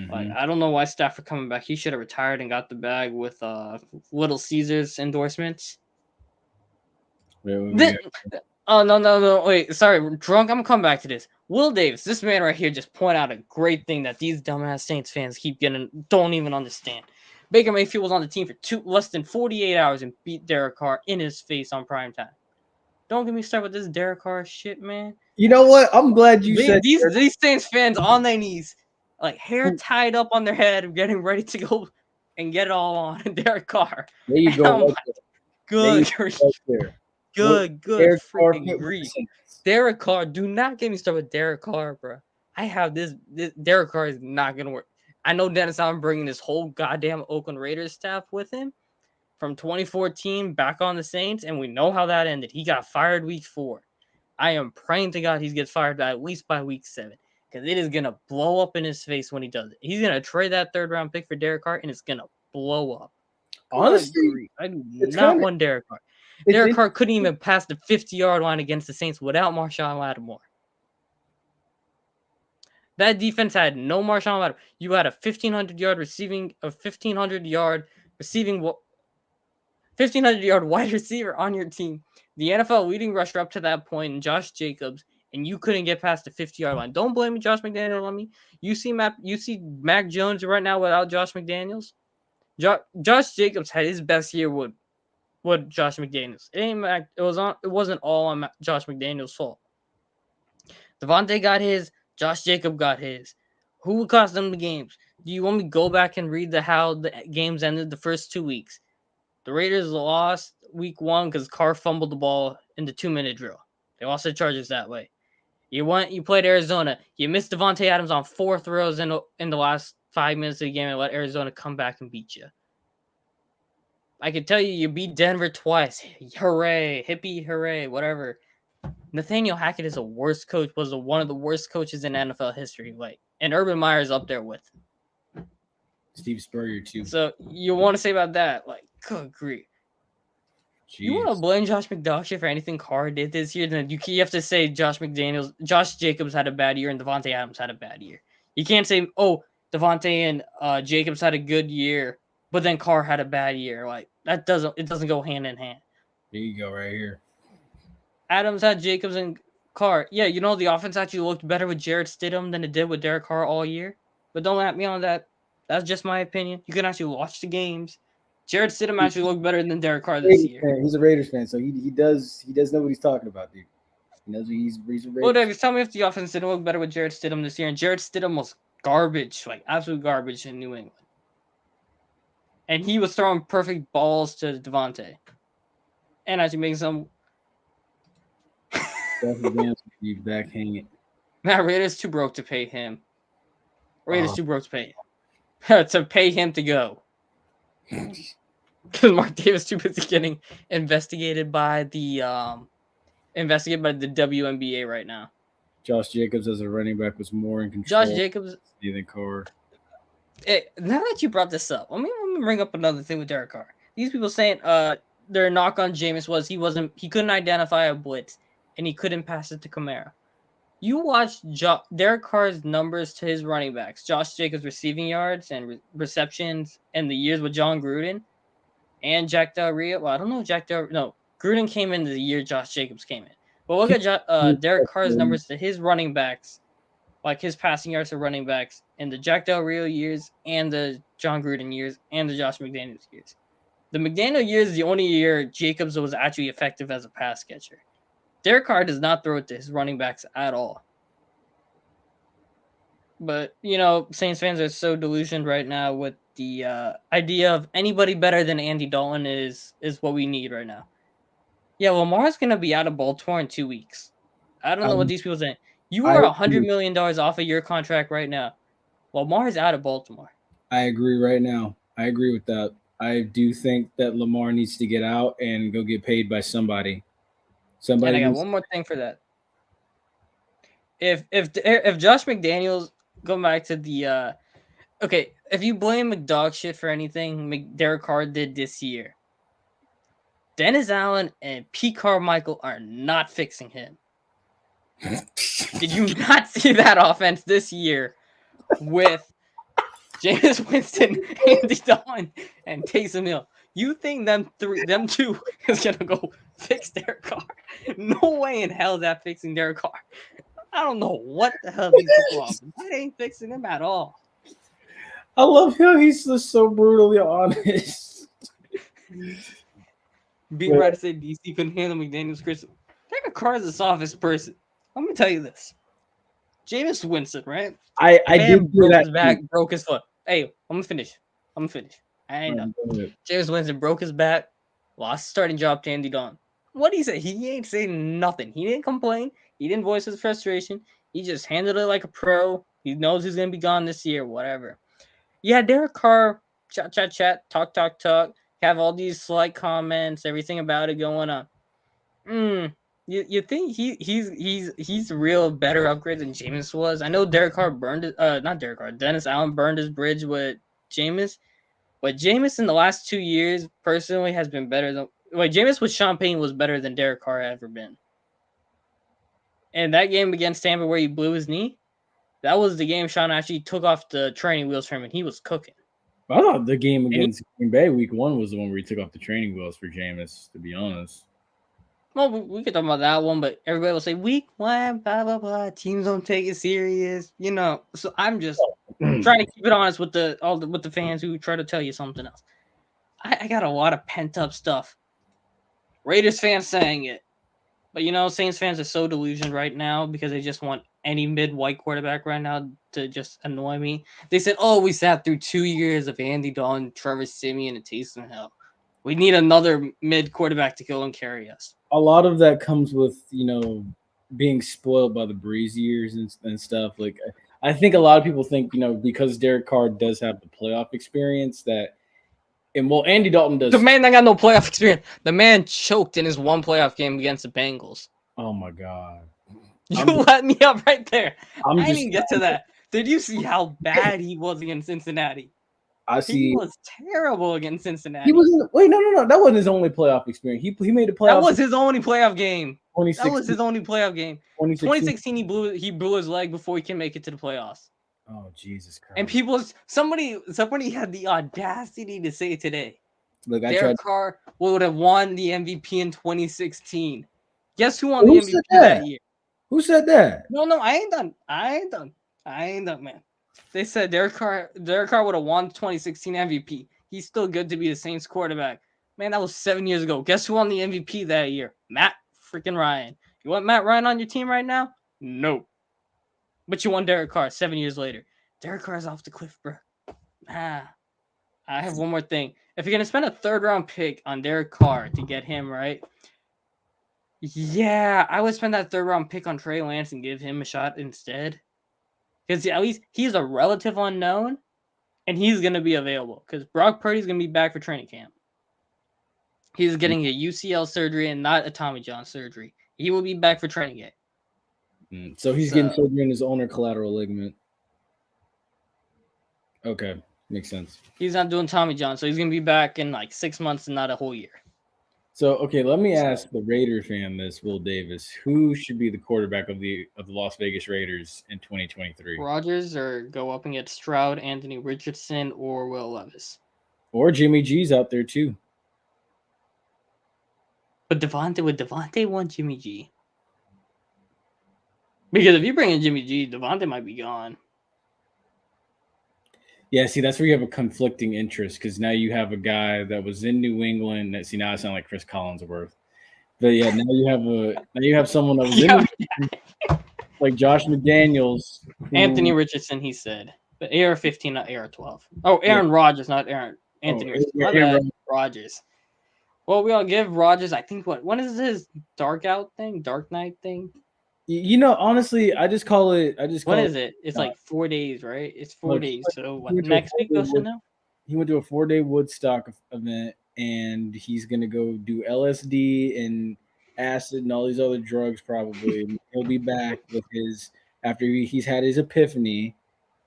Like, I don't know why Stafford coming back. He should have retired and got the bag with Little Caesars endorsements. Oh, no. Wait, sorry. Drunk, I'm going to come back to this. Will Davis, this man right here, just point out a great thing that these dumbass Saints fans don't even understand. Baker Mayfield was on the team for less than 48 hours and beat Derek Carr in his face on prime time. Don't get me started with this Derek Carr shit, man. You know what? I'm glad you said these Saints fans on their knees, like hair tied up on their head, getting ready to go and get it all on Derek Carr. There you go. Good freaking grief. Derek Carr, do not get me started with Derek Carr, bro. I have this Derek Carr is not gonna work. I know Dennis Allen bringing this whole goddamn Oakland Raiders staff with him from 2014 back on the Saints, and we know how that ended. He got fired week 4. I am praying to God he gets fired at least by week 7, because it is gonna blow up in his face when he does it. He's gonna trade that 3rd-round pick for Derek Carr, and it's gonna blow up. Honestly, I do not want Derek Carr. Derek Carr couldn't even pass the 50-yard line against the Saints without Marshawn Lattimore. That defense had no Marshawn Lattimore. You had a 1,500-yard receiving, a 1,500-yard receiving, 1,500-yard wide receiver on your team. The NFL leading rusher up to that point, and Josh Jacobs, and you couldn't get past the 50-yard line. Don't blame me, Josh McDaniels on me. You see Mac Jones right now without Josh McDaniels. Josh Jacobs had his best year with Josh McDaniels. It wasn't all on Josh McDaniels' fault. Devontae got his. Josh Jacobs got his. Who would cost them the games? Do you want me to go back and read how the games ended the first 2 weeks? The Raiders lost week 1 because Carr fumbled the ball in the 2-minute drill. They lost the Chargers that way. You played Arizona. You missed Devontae Adams on 4 throws in the last 5 minutes of the game and let Arizona come back and beat you. I can tell you beat Denver twice. Hooray. Hippie, hooray, whatever. Nathaniel Hackett is was one of the worst coaches in NFL history. And Urban Meyer's up there with Steve Spurrier too. So you want to say about that? Good grief. Jeez. You want to blame Josh McDaniels for anything Carr did this year? Then you have to say Josh Jacobs had a bad year and Devontae Adams had a bad year. You can't say, Devontae and Jacobs had a good year, but then Carr had a bad year. It doesn't go hand in hand. There you go, right here. Adams had Jacobs and Carr. Yeah, the offense actually looked better with Jarrett Stidham than it did with Derek Carr all year. But don't at me on that. That's just my opinion. You can actually watch the games. Jarrett Stidham actually looked better than Derek Carr this year. He's a Raiders fan, so he does know what he's talking about, dude. He knows he's a Raiders. Well, David, tell me if the offense didn't look better with Jarrett Stidham this year. And Jarrett Stidham was garbage, absolute garbage in New England. And he was throwing perfect balls to Devontae. And actually making some... back hanging. Nah, Raiders too broke to pay him. Too broke to pay him. To pay him to go. Because Mark Davis too busy getting investigated by the investigated by the WNBA right now. Josh Jacobs as a running back was more in Josh control Jacobs. than Carr. Now that you brought this up, let me bring up another thing with Derek Carr. These people saying their knock on Jameis was he couldn't identify a blitz and he couldn't pass it to Kamara. You watch Derek Carr's numbers to his running backs, Josh Jacobs' receiving yards and receptions, and the years with John Gruden and Jack Del Rio. Well, I don't know no, Gruden came in the year Josh Jacobs came in. But look at Derek Carr's numbers to his running backs, like his passing yards to running backs in the Jack Del Rio years and the John Gruden years and the Josh McDaniels years. The McDaniel years is the only year Jacobs was actually effective as a pass catcher. Derek Carr does not throw it to his running backs at all. But, Saints fans are so delusioned right now with the idea of anybody better than Andy Dalton is what we need right now. Yeah, Lamar's going to be out of Baltimore in 2 weeks. I don't know what these people saying. You are $100 million off of your contract right now. Lamar's out of Baltimore. I agree right now. I agree with that. I do think that Lamar needs to get out and go get paid by somebody. And I got one more thing for that. If Josh McDaniels, going back to the okay, if you blame McDog shit for anything Derek Carr did this year, Dennis Allen and Pete Carmichael are not fixing him. Did you not see that offense this year with Jameis Winston, Andy Dalton, and Taysom Hill? You think them two is gonna go fix Derek Carr? No way in hell is that fixing Derek Carr. I don't know what the hell these people are. That ain't fixing him at all. I love how he's just so brutally honest. Being right to say DC couldn't handle McDaniels' criticism. Derek Carr is the softest person. Let me tell you this. Jameis Winston, right? I did broke his back, broke his foot. Hey, I'm gonna finish. I ain't done. Jameis Winston broke his back, lost his starting job to Andy Dalton. What he said? He ain't saying nothing. He didn't complain. He didn't voice his frustration. He just handled it like a pro. He knows he's gonna be gone this year, whatever. Yeah, Derek Carr, chat, talk, have all these slight comments, everything about it going on. You think he's a real better upgrade than Jameis was? I know Derek Carr Dennis Allen burned his bridge with Jameis, but Jameis in the last 2 years personally has been better than Jameis with Sean Payton was better than Derek Carr ever been. And that game against Tampa where he blew his knee, that was the game Sean actually took off the training wheels for him and he was cooking. I thought the game against Green Bay week 1 was the one where he took off the training wheels for Jameis, to be honest. Well, we could talk about that one, but everybody will say week 1, blah, blah, blah. Teams don't take it serious, So I'm just trying to keep it honest with the fans who try to tell you something else. I got a lot of pent up stuff. Raiders fans saying it. But Saints fans are so delusioned right now because they just want any mid-white quarterback right now to just annoy me. They said, we sat through 2 years of Andy Dalton, Trevor Siemian, and Taysom Hill. We need another mid quarterback to go and carry us. A lot of that comes with, being spoiled by the Breeze years and stuff. Like, I think a lot of people think, because Derek Carr does have the playoff experience that Andy Dalton does. The man that got no playoff experience. The man choked in his one playoff game against the Bengals. Oh my God. You let me up right there. I didn't get to that. Did you see how bad he was against Cincinnati? He was terrible against Cincinnati. He wasn't. Wait, no. That wasn't his only playoff experience. He made a playoff. That was his only playoff game. 2016. That was his only playoff game. 2016 he blew his leg before he can make it to the playoffs. Oh, Jesus Christ. And somebody had the audacity to say today. Look, Derek Carr would have won the MVP in 2016. Guess who won the MVP that year? Who said that? No, I ain't done, man. They said Derek Carr would have won the 2016 MVP. He's still good to be the Saints quarterback. Man, that was 7 years ago. Guess who won the MVP that year? Matt freaking Ryan. You want Matt Ryan on your team right now? Nope. But you won Derek Carr 7 years later. Derek Carr's off the cliff, bro. I have one more thing. If you're going to spend a third-round pick on Derek Carr to get him, right? Yeah, I would spend that third-round pick on Trey Lance and give him a shot instead. Because at least he's a relative unknown, and he's going to be available. Because Brock Purdy's going to be back for training camp. He's getting a UCL surgery and not a Tommy John surgery. He will be back for training it. So he's getting surgery in his ulnar collateral ligament. Okay, makes sense. He's not doing Tommy John, so he's gonna be back in like 6 months and not a whole year. So okay, let me ask the Raider fan this, Will Davis. Who should be the quarterback of the Las Vegas Raiders in 2023? Rodgers or go up and get Stroud, Anthony Richardson, or Will Levis. Or Jimmy G's out there too. But Devontae want Jimmy G? Because if you bring in Jimmy G, Devontae might be gone. Yeah, see, that's where you have a conflicting interest because now you have a guy that was in New England. That now I sound like Chris Collinsworth, but yeah, now you have someone that was in like Josh McDaniels, Anthony Richardson. He said, but AR-15, not AR-12. Oh, Aaron Rodgers, not Anthony Richardson. Rodgers. Well, we all give Rodgers. I think when is this Dark Knight thing? You know, honestly, I just call it. When is it? It's like 4 days, right? It's 4 days. So what, next week goes to now? He went to a 4-day Woodstock event, and he's gonna go do LSD and acid and all these other drugs. Probably he'll be back with his after he's had his epiphany,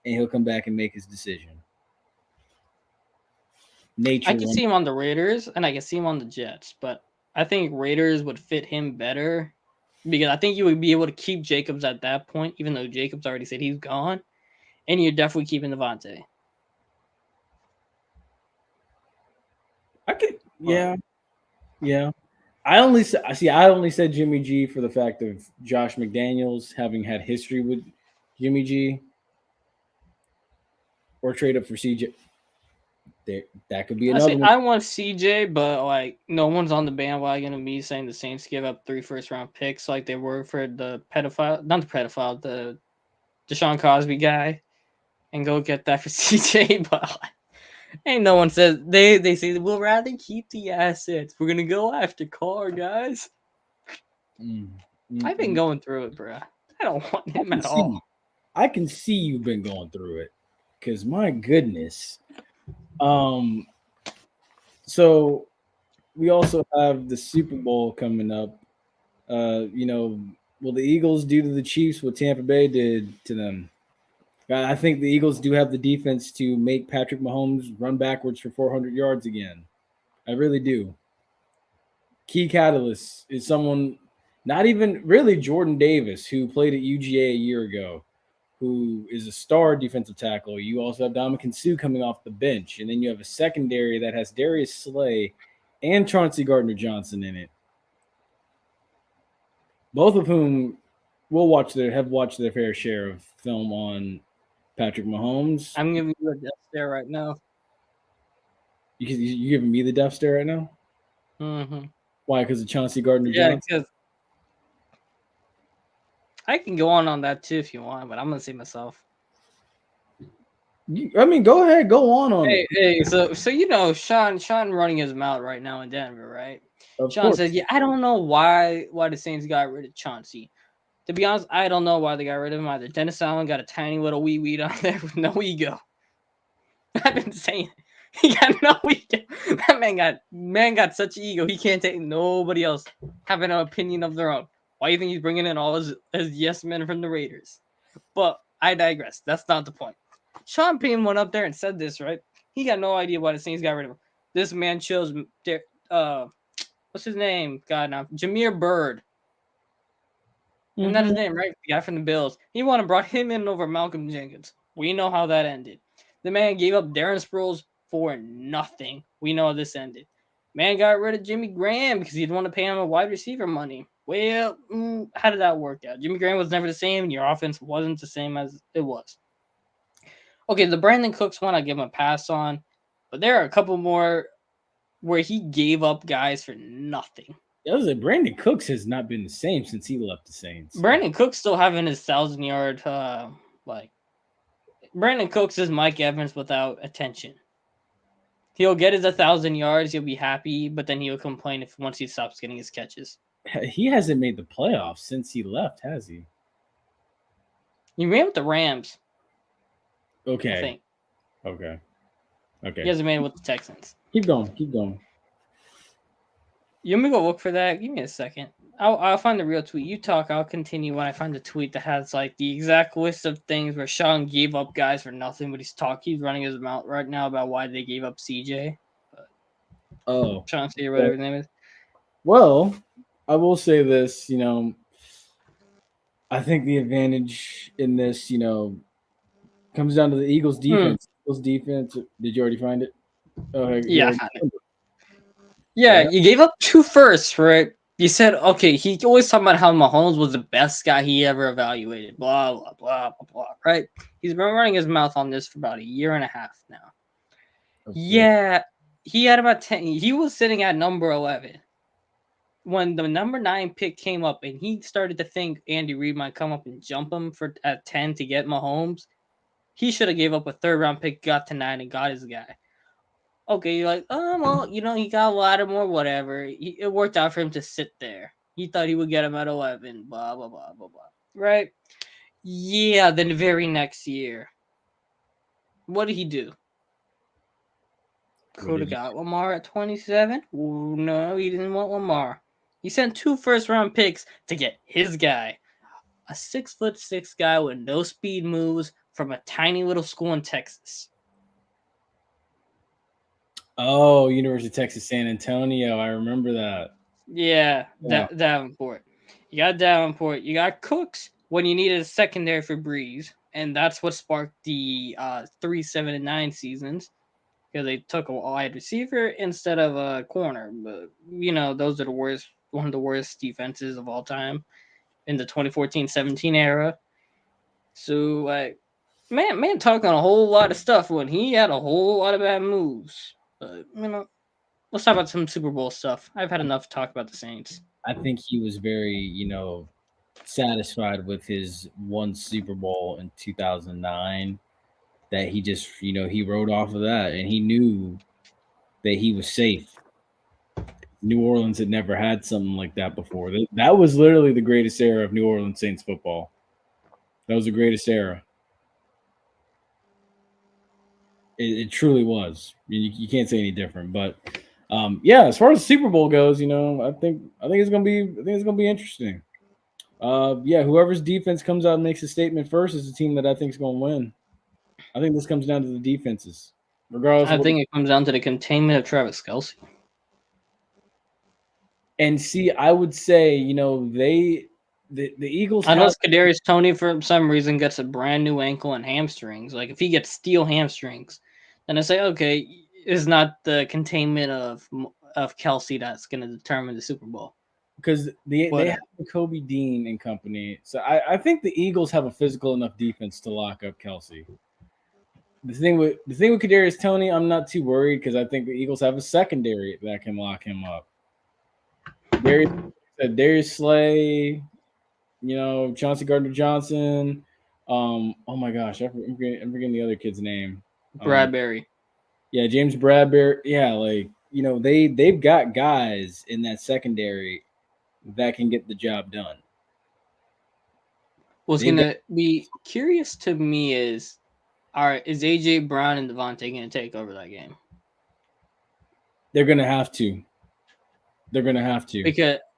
and he'll come back and make his decision. I can see him on the Raiders, and I can see him on the Jets, but I think Raiders would fit him better. Because I think you would be able to keep Jacobs at that point, even though Jacobs already said he's gone, and you're definitely keeping Devontae. I could, yeah. I only said Jimmy G for the fact of Josh McDaniels having had history with Jimmy G, or trade up for CJ. That could be another one. I want CJ, but like no one's on the bandwagon of me saying the Saints give up 3 first-round picks like they were for the Deshaun Cosby guy, and go get that for CJ. But ain't no one says they say we'll rather keep the assets. We're gonna go after Carr, guys. I've been going through it, bro. I don't want him at all. I can see you've been going through it, because my goodness. So we also have the Super Bowl coming up. Will the Eagles do to the Chiefs what Tampa Bay did to them? I think the Eagles do have the defense to make Patrick Mahomes run backwards for 400 yards again. I really do. Key catalyst is someone, not even really Jordan Davis, who played at UGA a year ago, who is a star defensive tackle. You also have Ndamukong Suh coming off the bench. And then you have a secondary that has Darius Slay and Chauncey Gardner-Johnson in it. Both of whom have watched their fair share of film on Patrick Mahomes. I'm giving you a death stare right now. You giving me the death stare right now? Mm-hmm. Why? Because of Chauncey Gardner-Johnson? Yeah, because I can go on that too if you want, but I'm gonna say myself. Go ahead, go on it. Hey, so Sean running his mouth right now in Denver, right? Sean says, "Yeah, I don't know why the Saints got rid of Chauncey. To be honest, I don't know why they got rid of him either. Dennis Allen got a tiny little wee down there with no ego. I've been saying he got no ego. That man got such ego he can't take nobody else having an opinion of their own. Why do you think he's bringing in all his yes men from the Raiders? But I digress. That's not the point. Sean Payne went up there and said this, right? He got no idea why the Saints got rid of him. This man chose, what's his name? God, now Jameer Byrd. Isn't that his name, right? The guy from the Bills. He brought him in over Malcolm Jenkins. We know how that ended. The man gave up Darren Sproles for nothing. We know how this ended. Man got rid of Jimmy Graham because he didn't want to pay him a wide receiver money. Well, how did that work out? Jimmy Graham was never the same, and your offense wasn't the same as it was. Okay, the Brandon Cooks one I give him a pass on, but there are a couple more where he gave up guys for nothing. Brandon Cooks has not been the same since he left the Saints. Brandon Cooks still having his 1,000-yard, Brandon Cooks is Mike Evans without attention. He'll get his 1,000 yards, he'll be happy, but then he'll complain once he stops getting his catches. He hasn't made the playoffs since he left, has he? He ran with the Rams. Okay. I think. Okay. He hasn't made it with the Texans. Keep going. You want me to go look for that? Give me a second. I'll find the real tweet. You talk. I'll continue when I find the tweet that has like the exact list of things where Sean gave up guys for nothing, but he's running his mouth right now about why they gave up CJ. Oh, Sean C or whatever his name is. well, I will say this. I think the advantage in this, comes down to the Eagles' Hmm. defense. Eagles' defense. Did you already find it? Oh, you Yeah, I already found it. found it. Yeah, Yeah. you gave up 2 firsts, right? You said, okay, he always talking about how Mahomes was the best guy he ever evaluated, blah, blah, blah, blah, blah, right? He's been running his mouth on this for about a year and a half now. Of course. Yeah, he had about 10. He was sitting at number 11 when the number 9 pick came up, and he started to think Andy Reid might come up and jump him for at 10 to get Mahomes. He should have gave up a 3rd-round pick, got to 9, and got his guy. Okay, you're like, oh, well, he got Lattimore, whatever. It worked out for him to sit there. He thought he would get him at 11, blah, blah, blah, blah, blah. Right? Yeah, then the very next year, what did he do? What Could did have you? got Lamar at 27? Ooh, no, he didn't want Lamar. He sent 2 first-round picks to get his guy. A 6'6" guy with no speed moves from a tiny little school in Texas. Oh, University of Texas San Antonio. I remember that. Yeah, Yeah. Davenport. You got Davenport. You got Cooks when you needed a secondary for Breeze, and that's what sparked the 3, 7, and 9 seasons because they took a wide receiver instead of a corner. But those are the worst, one of the worst defenses of all time in the 2014-17 era. So man, talking a whole lot of stuff when he had a whole lot of bad moves. But let's talk about some Super Bowl stuff. I've had enough talk about the Saints. I think he was very, satisfied with his one Super Bowl in 2009 that he just, he rode off of that and he knew that he was safe. New Orleans had never had something like that before. That was literally the greatest era of New Orleans Saints football. That was the greatest era. It truly was. You can't say any different. But yeah, as far as the Super Bowl goes, I think it's gonna be interesting. Yeah, whoever's defense comes out and makes a statement first is the team that I think is gonna win. I think this comes down to the defenses, regardless I of what. think it comes down to the containment of Travis Kelce. And see, I would say, the Eagles have. Unless Kadarius Toney for some reason gets a brand new ankle and hamstrings, like if he gets steel hamstrings, then I say okay, it's not the containment of Kelsey that's going to determine the Super Bowl. Because they But have Kobe Dean and company. So I think the Eagles have a physical enough defense to lock up Kelsey. The thing with Kadarius Toney, I'm not too worried because I think the Eagles have a secondary that can lock him up. Darius Slay, Chauncey Gardner Johnson. Oh my gosh, I'm forgetting the other kid's name. Bradbury, Yeah, James Bradbury. Yeah, they've got guys in that secondary that can get the job done. what's They've going got, to be curious to me is, all right, is AJ Brown and Devontae going to take over that game? they're gonna have to. They're gonna have to.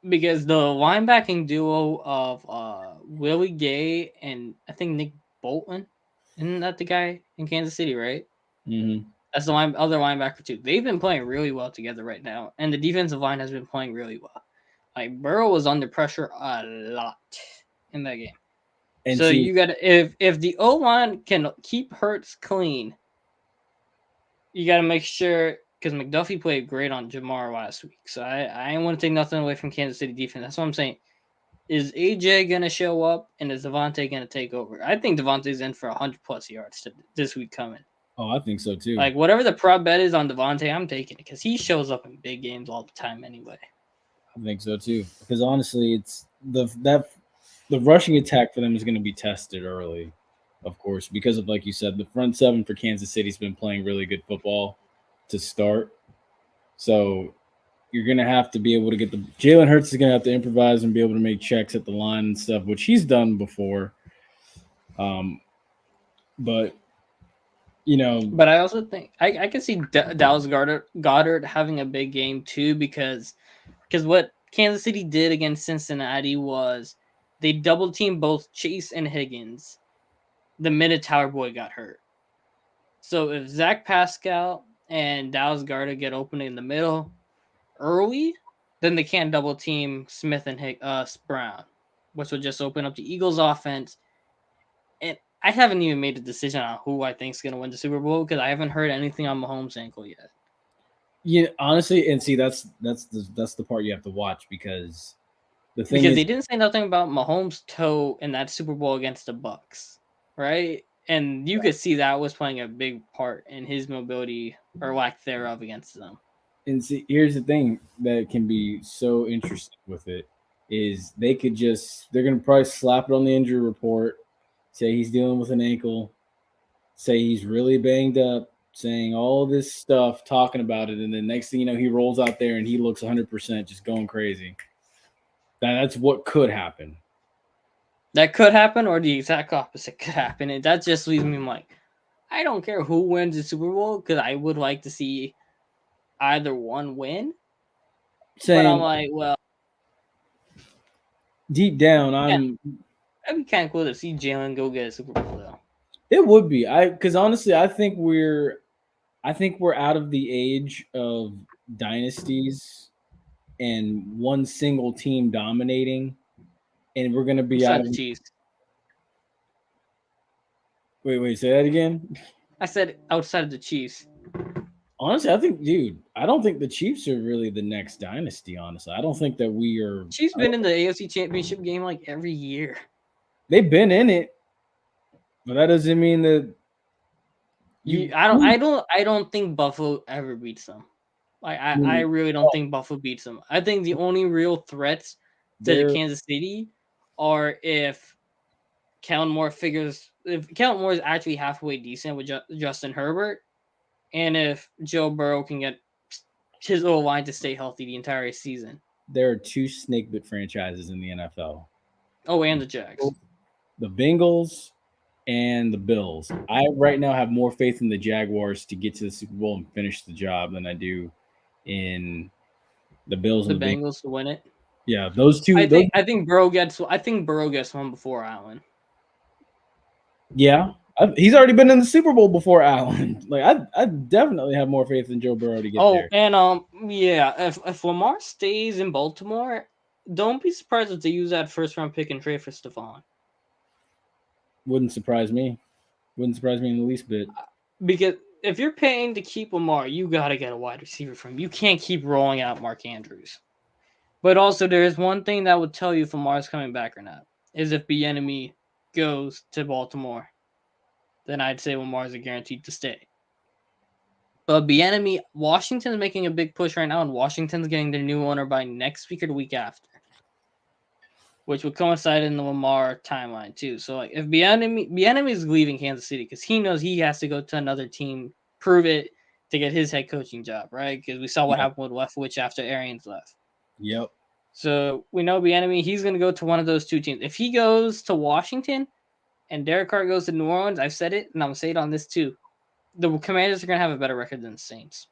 Because the linebacking duo of Willie Gay and I think Nick Bolton, isn't that the guy in Kansas City, right? Mm-hmm. That's the other linebacker too. They've been playing really well together right now, and the defensive line has been playing really well. Like Burrow was under pressure a lot in that game. And So see, you got if the O line can keep Hurts clean, you got to make sure because McDuffie played great on Jamar last week. So I ain't want to take nothing away from Kansas City defense. That's what I'm saying. Is AJ gonna show up and is Devontae gonna take over? I think Devontae's in for 100+ yards this week coming. oh, I think so too. Like whatever the prop bet is on Devontae, I'm taking it because he shows up in big games all the time anyway. I think so too. Because honestly, it's the rushing attack for them is going to be tested early, of course, because of like you said, the front seven for Kansas City's been playing really good football to start. So you're going to have to be able to get the Jalen Hurts is going to have to improvise and be able to make checks at the line and stuff, which he's done before. But But I also think I can see Dallas Goddard having a big game too because what Kansas City did against Cincinnati was they double teamed both Chase and Higgins the minute Tower Boy got hurt. So if Zach Pascal and Dallas Garda get open in the middle early, then they can't double team Smith and Brown, which would just open up the Eagles' offense. And I haven't even made a decision on who I think is going to win the Super Bowl because I haven't heard anything on Mahomes' ankle yet. Yeah, honestly, and see that's the part you have to watch because the thing because is they didn't say nothing about Mahomes' toe in that Super Bowl against the Bucks, right? And you could see that was playing a big part in his mobility or lack thereof against them. and see here's the thing that can be so interesting with it is they're gonna probably slap it on the injury report, say he's dealing with an ankle, say he's really banged up, saying all this stuff, talking about it, and then next thing you know, he rolls out there and he looks 100% just going crazy. That's what could happen. That could happen, or the exact opposite could happen. And that just leaves me like, I don't care who wins the Super Bowl because I would like to see either one win. But I'm Same. like, well, Deep down, it'd be kind of cool to see Jalen go get a Super Bowl though. It would be. Because honestly, I think we're out of the age of dynasties and one single team dominating, and we're gonna be out Besides of. the Chiefs. Wait, say that again. I said outside of the Chiefs. Honestly, I don't think the Chiefs are really the next dynasty. Honestly, I don't think that we are. Chiefs been in the AFC Championship game like every year. They've been in it, but that doesn't mean that. I don't think Buffalo ever beats them. I really don't think Buffalo beats them. I think the only real threats to the Kansas City are if Kellen Moore is actually halfway decent with Justin Herbert, and if Joe Burrow can get his O line to stay healthy the entire season. There are two snakebit franchises in the NFL. Oh, and the Jags. The Bengals and the Bills. I right now have more faith in the Jaguars to get to the Super Bowl and finish the job than I do in the Bills and the Bengals to win it. Yeah, those two. I think Burrow gets one before Allen. Yeah, he's already been in the Super Bowl before Allen. Like I definitely have more faith in Joe Burrow to get there. And yeah, if Lamar stays in Baltimore, don't be surprised if they use that first round pick and trade for Stephon. Wouldn't surprise me. Wouldn't surprise me in the least bit. Because if you're paying to keep Lamar, you got to get a wide receiver from him. You can't keep rolling out Mark Andrews. But also, there is one thing that would tell you if Lamar's coming back or not. Is if Bieniemy goes to Baltimore, then I'd say Lamar's a guaranteed to stay. But Bieniemy, Washington's making a big push right now, and Washington's getting their new owner by next week or the week after, which would coincide in the Lamar timeline too. So, like, if Bieniemy is leaving Kansas City because he knows he has to go to another team, prove it to get his head coaching job, right? Because we saw what happened with Leftwich after Arians left. Yep. So we know Bieniemy, he's going to go to one of those two teams. If he goes to Washington and Derek Carr goes to New Orleans, I've said it, and I'm going to say it on this too. The Commanders are going to have a better record than the Saints.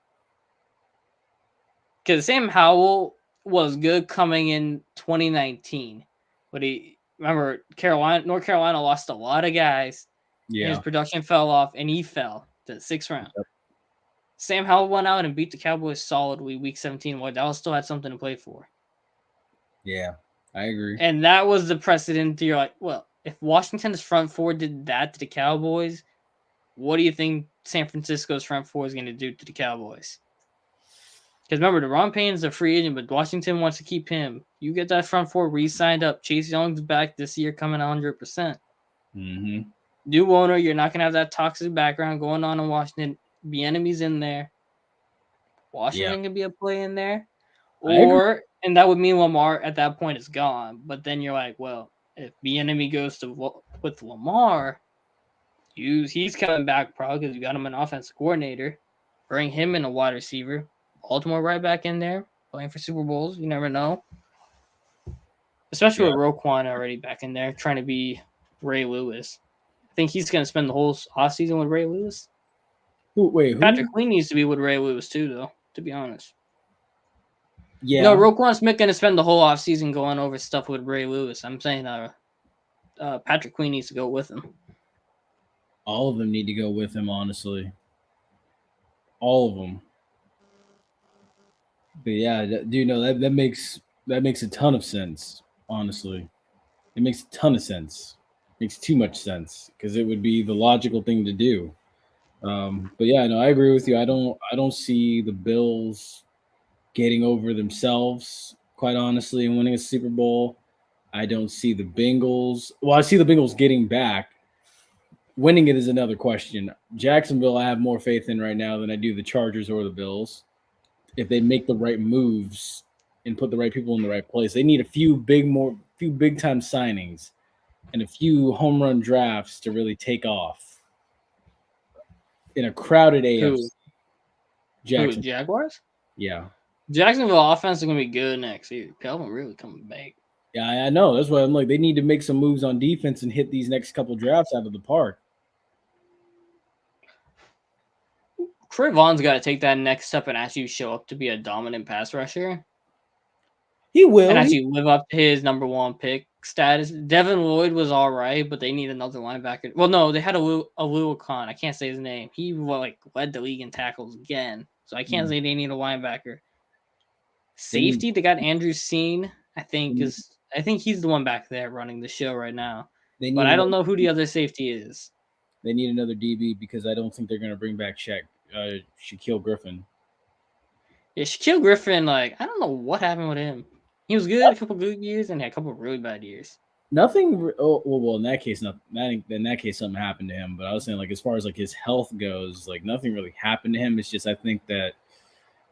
Because Sam Howell was good coming in 2019. But North Carolina lost a lot of guys. Yeah. His production fell off, and he fell to the 6th round. Yep. Sam Howell went out and beat the Cowboys solidly week 17, while Dallas still had something to play for. Yeah, I agree. And that was the precedent. You're like, well, if Washington's front four did that to the Cowboys, what do you think San Francisco's front four is going to do to the Cowboys? Because remember, Deron Payne's a free agent, but Washington wants to keep him. You get that front four re-signed up. Chase Young's back this year coming 100%. Mm-hmm. New owner, you're not going to have that toxic background going on in Washington. Bieniemy's in there. Washington can be a play in there. And that would mean Lamar at that point is gone. But then you're like, well, if Bieniemy goes with Lamar, he's coming back probably because you got him an offensive coordinator. Bring him in a wide receiver. Baltimore right back in there, playing for Super Bowls. You never know. Especially with Roquan already back in there, trying to be Ray Lewis. I think he's going to spend the whole offseason with Ray Lewis. Who? Patrick Queen needs to be with Ray Lewis too, though, to be honest. Yeah, No, Roquan Smith gonna spend the whole offseason going over stuff with Ray Lewis. I'm saying Patrick Queen needs to go with him. all of them need to go with him. Honestly, all of them. But yeah, do you know that makes a ton of sense. Honestly, it makes a ton of sense. Makes too much sense because it would be the logical thing to do. But yeah, no, I agree with you. I don't see the Bills getting over themselves, quite honestly, and winning a Super Bowl. I don't see the Bengals. Well, I see the Bengals getting back. Winning it is another question. Jacksonville, I have more faith in right now than I do the Chargers or the Bills. If they make the right moves and put the right people in the right place, they need a few big time signings and a few home run drafts to really take off in a crowded Who? AFC. Who? Jackson, Jaguars? yeah. Jacksonville offense is gonna be good next year. Calvin really coming back. Yeah, I know. That's why I'm like, they need to make some moves on defense and hit these next couple drafts out of the park. Trey Vaughn's got to take that next step and actually show up to be a dominant pass rusher He and will. actually live up to his number one pick status. Devin Lloyd was all right, but they need another linebacker. Well, no, they had a Khan. I can't say his name. He led the league in tackles again, so I can't say they need a linebacker. Safety, they got Andrew Seen. I think he's the one back there running the show right now. They But need I don't another, know who the other safety is. they need another DB because I don't think they're going to bring back Shaquille Griffin. Yeah, Shaquille Griffin, I don't know what happened with him. He was good a couple good years and had a couple really bad years. Nothing. Well, in that case, in that case, something happened to him. But I was saying, as far as his health goes, nothing really happened to him. It's just I think that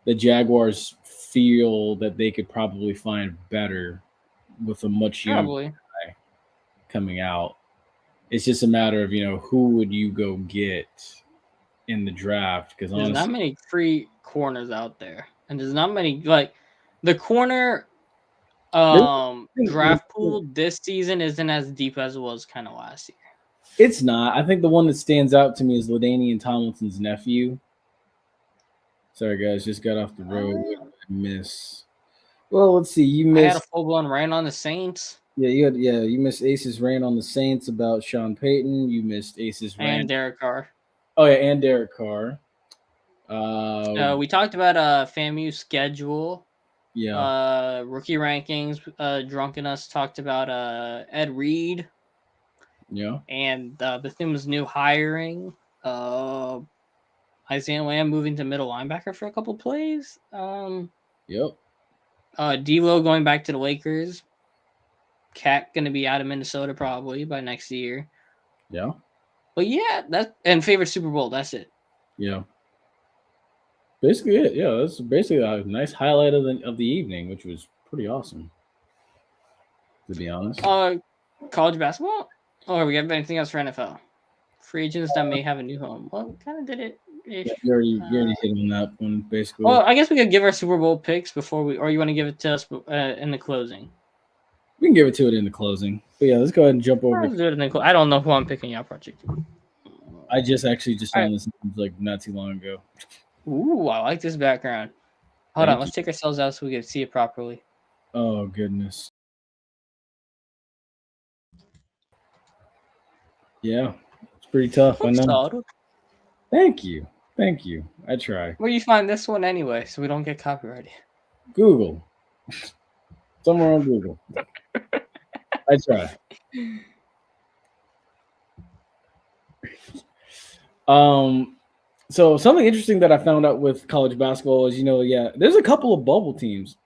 the Jaguars feel that they could probably find better with a much younger Probably. guy coming out. It's just a matter of who would you go get in the draft because There's not honestly, many free corners out there. And there's not many the corner draft pool this season isn't as deep as it was kind of last year. it's not. I think the one that stands out to me is LaDainian Tomlinson's nephew. Sorry, guys, just got off the road. What did I miss? Well, let's see. You I had a missed. full blown rain on the Saints You missed Ace's rant on the Saints about Sean Payton. You missed Ace's and rant. Derek Carr. Oh yeah, and Derek Carr. We talked about FAMU schedule. Yeah. Rookie rankings. Drunkenus talked about Ed Reed. Yeah. And the thing was new hiring. Isaiah Lamb moving to middle linebacker for a couple plays. Yep. D'Lo going back to the Lakers. Cat going to be out of Minnesota probably by next year. Yeah. But yeah, and favorite Super Bowl. That's it. Yeah. Basically it. Yeah, that's basically a nice highlight of the evening, which was pretty awesome. To be honest. College basketball. Or we have anything else for NFL? Free agents that may have a new home. Well, we kind of did it. Yeah, you already hit on that one, basically. Well, I guess we could give our Super Bowl picks before or you want to give it to us in the closing? We can give it to it in the closing. But yeah, let's go ahead and jump over. Let's do it in the I don't know who I'm picking your project. I just found this not too long ago. Ooh, I like this background. Hold on, let's take ourselves out so we can see it properly. Oh goodness. Yeah, it's pretty tough. I know. Solid. Thank you. I try. Where do you find this one anyway, so we don't get copyrighted? Google. Somewhere on Google. I try. So something interesting that I found out with college basketball is, there's a couple of bubble teams.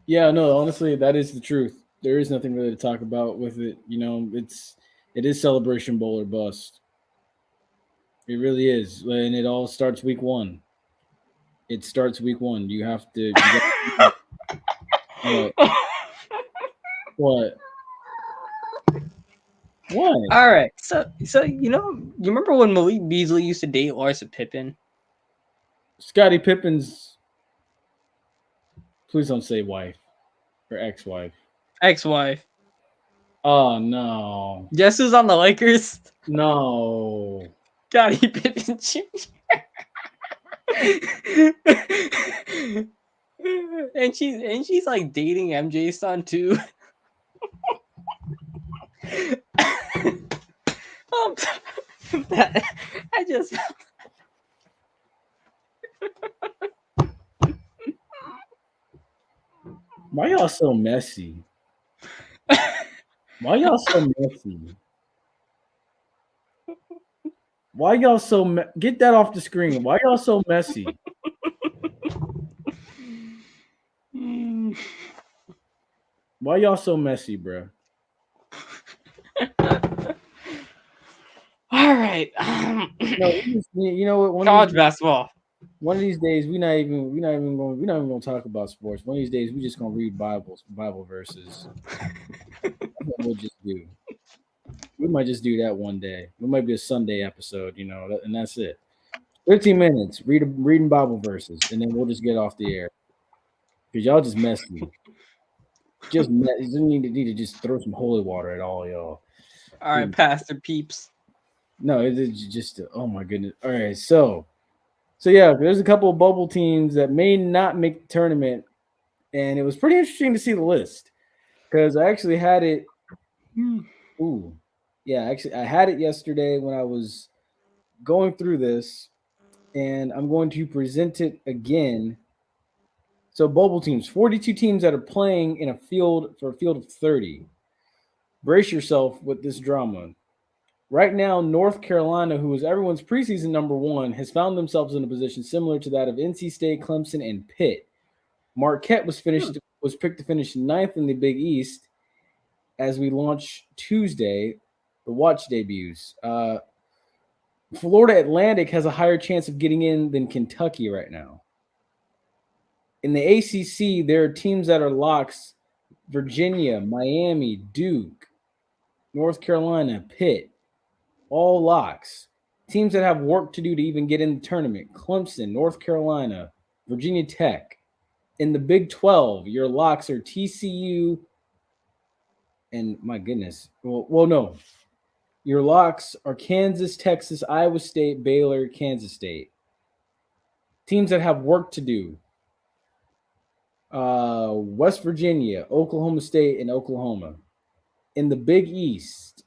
Yeah, no, honestly, that is the truth. There is nothing really to talk about with it. It is Celebration Bowl or bust. It really is, and it all starts week 1. It starts week 1. You have to. What? What? All right. So you remember when Malik Beasley used to date Larsa Pippen? Scottie Pippen's. Please don't say wife or ex-wife. Ex-wife. Oh no. Guess who's on the Lakers? No. Scottie Pippen Jr. and she's like dating MJ's son too. um, I just Why y'all so messy? Why y'all so messy? Why y'all so get that off the screen? Why y'all so messy? Why y'all so messy, bro? all right. No, you know what? College basketball. One of these days, we're not even gonna talk about sports. One of these days, we just gonna read Bible verses. That's what we'll just do. We might just do that one day. It might be a Sunday episode, and that's it. 15 minutes, reading Bible verses, and then we'll just get off the air because y'all just messy. You need to just throw some holy water at all y'all. All right, Pastor Peeps. No, it's just oh my goodness. All right, so yeah, there's a couple of bubble teams that may not make the tournament, and it was pretty interesting to see the list because I actually had it. Ooh, yeah, actually I had it yesterday when I was going through this, and I'm going to present it again. So bubble teams, 42 teams that are playing in a field of 30. Brace yourself with this drama. Right now, North Carolina, who is everyone's preseason number one, has found themselves in a position similar to that of NC State, Clemson, and Pitt. Marquette was picked to finish ninth in the Big East as we launch Tuesday, the watch debuts. Florida Atlantic has a higher chance of getting in than Kentucky right now. In the ACC, there are teams that are locks: Virginia, Miami, Duke, North Carolina, Pitt, all locks. Teams that have work to do to even get in the tournament: Clemson, North Carolina, Virginia Tech. In the Big 12, your locks are TCU and my goodness. Well, no. Your locks are Kansas, Texas, Iowa State, Baylor, Kansas State. Teams that have work to do: West Virginia, Oklahoma State, and Oklahoma. In the Big East,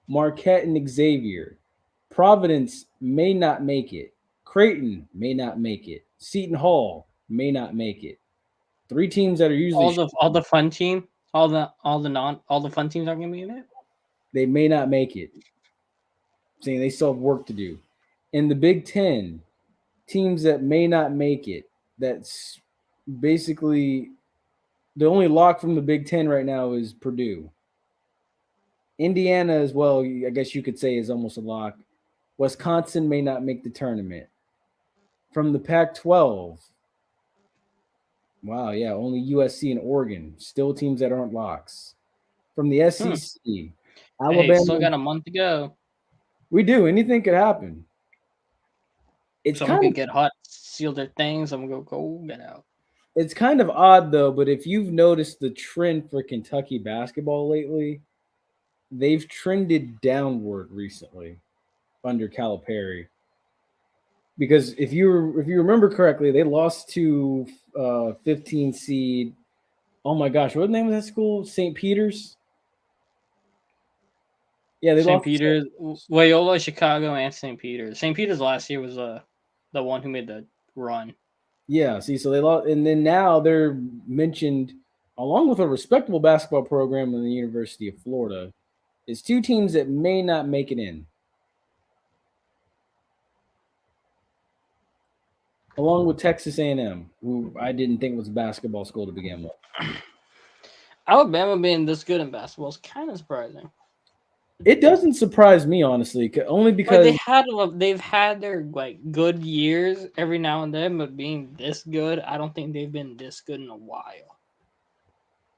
Marquette and Xavier. Providence may not make it. Creighton may not make it. Seton Hall may not make it. Three teams that are usually all the fun team, all the fun teams aren't gonna be in it. They may not make it. Saying they still have work to do. In the Big Ten, teams that may not make it. That's basically the only lock from the Big Ten right now is Purdue. Indiana as well, I guess you could say, is almost a lock. Wisconsin may not make the tournament. From the Pac-12, wow, yeah, only USC and Oregon, still teams that aren't locks. From the SEC, Alabama. Hey, still got a month to go. We do. Anything could happen. Someone could get hot, seal their things. I'm gonna go get out. It's kind of odd though, but if you've noticed the trend for Kentucky basketball lately, they've trended downward recently under Calipari. Because if you remember correctly, they lost to 15 seed. Oh my gosh, what the name of that school? St. Peter's. Yeah, they St. lost Peter's, Loyola, Chicago, and St. Peter's. St. Peter's last year was the one who made the run. Yeah, see, so they lost, and then now they're mentioned along with a respectable basketball program in the University of Florida. It's two teams that may not make it in. Along with Texas A&M, who I didn't think was a basketball school to begin with. Alabama being this good in basketball is kind of surprising. It doesn't surprise me, honestly, only because they've had their good years every now and then, but being this good, I don't think they've been this good in a while.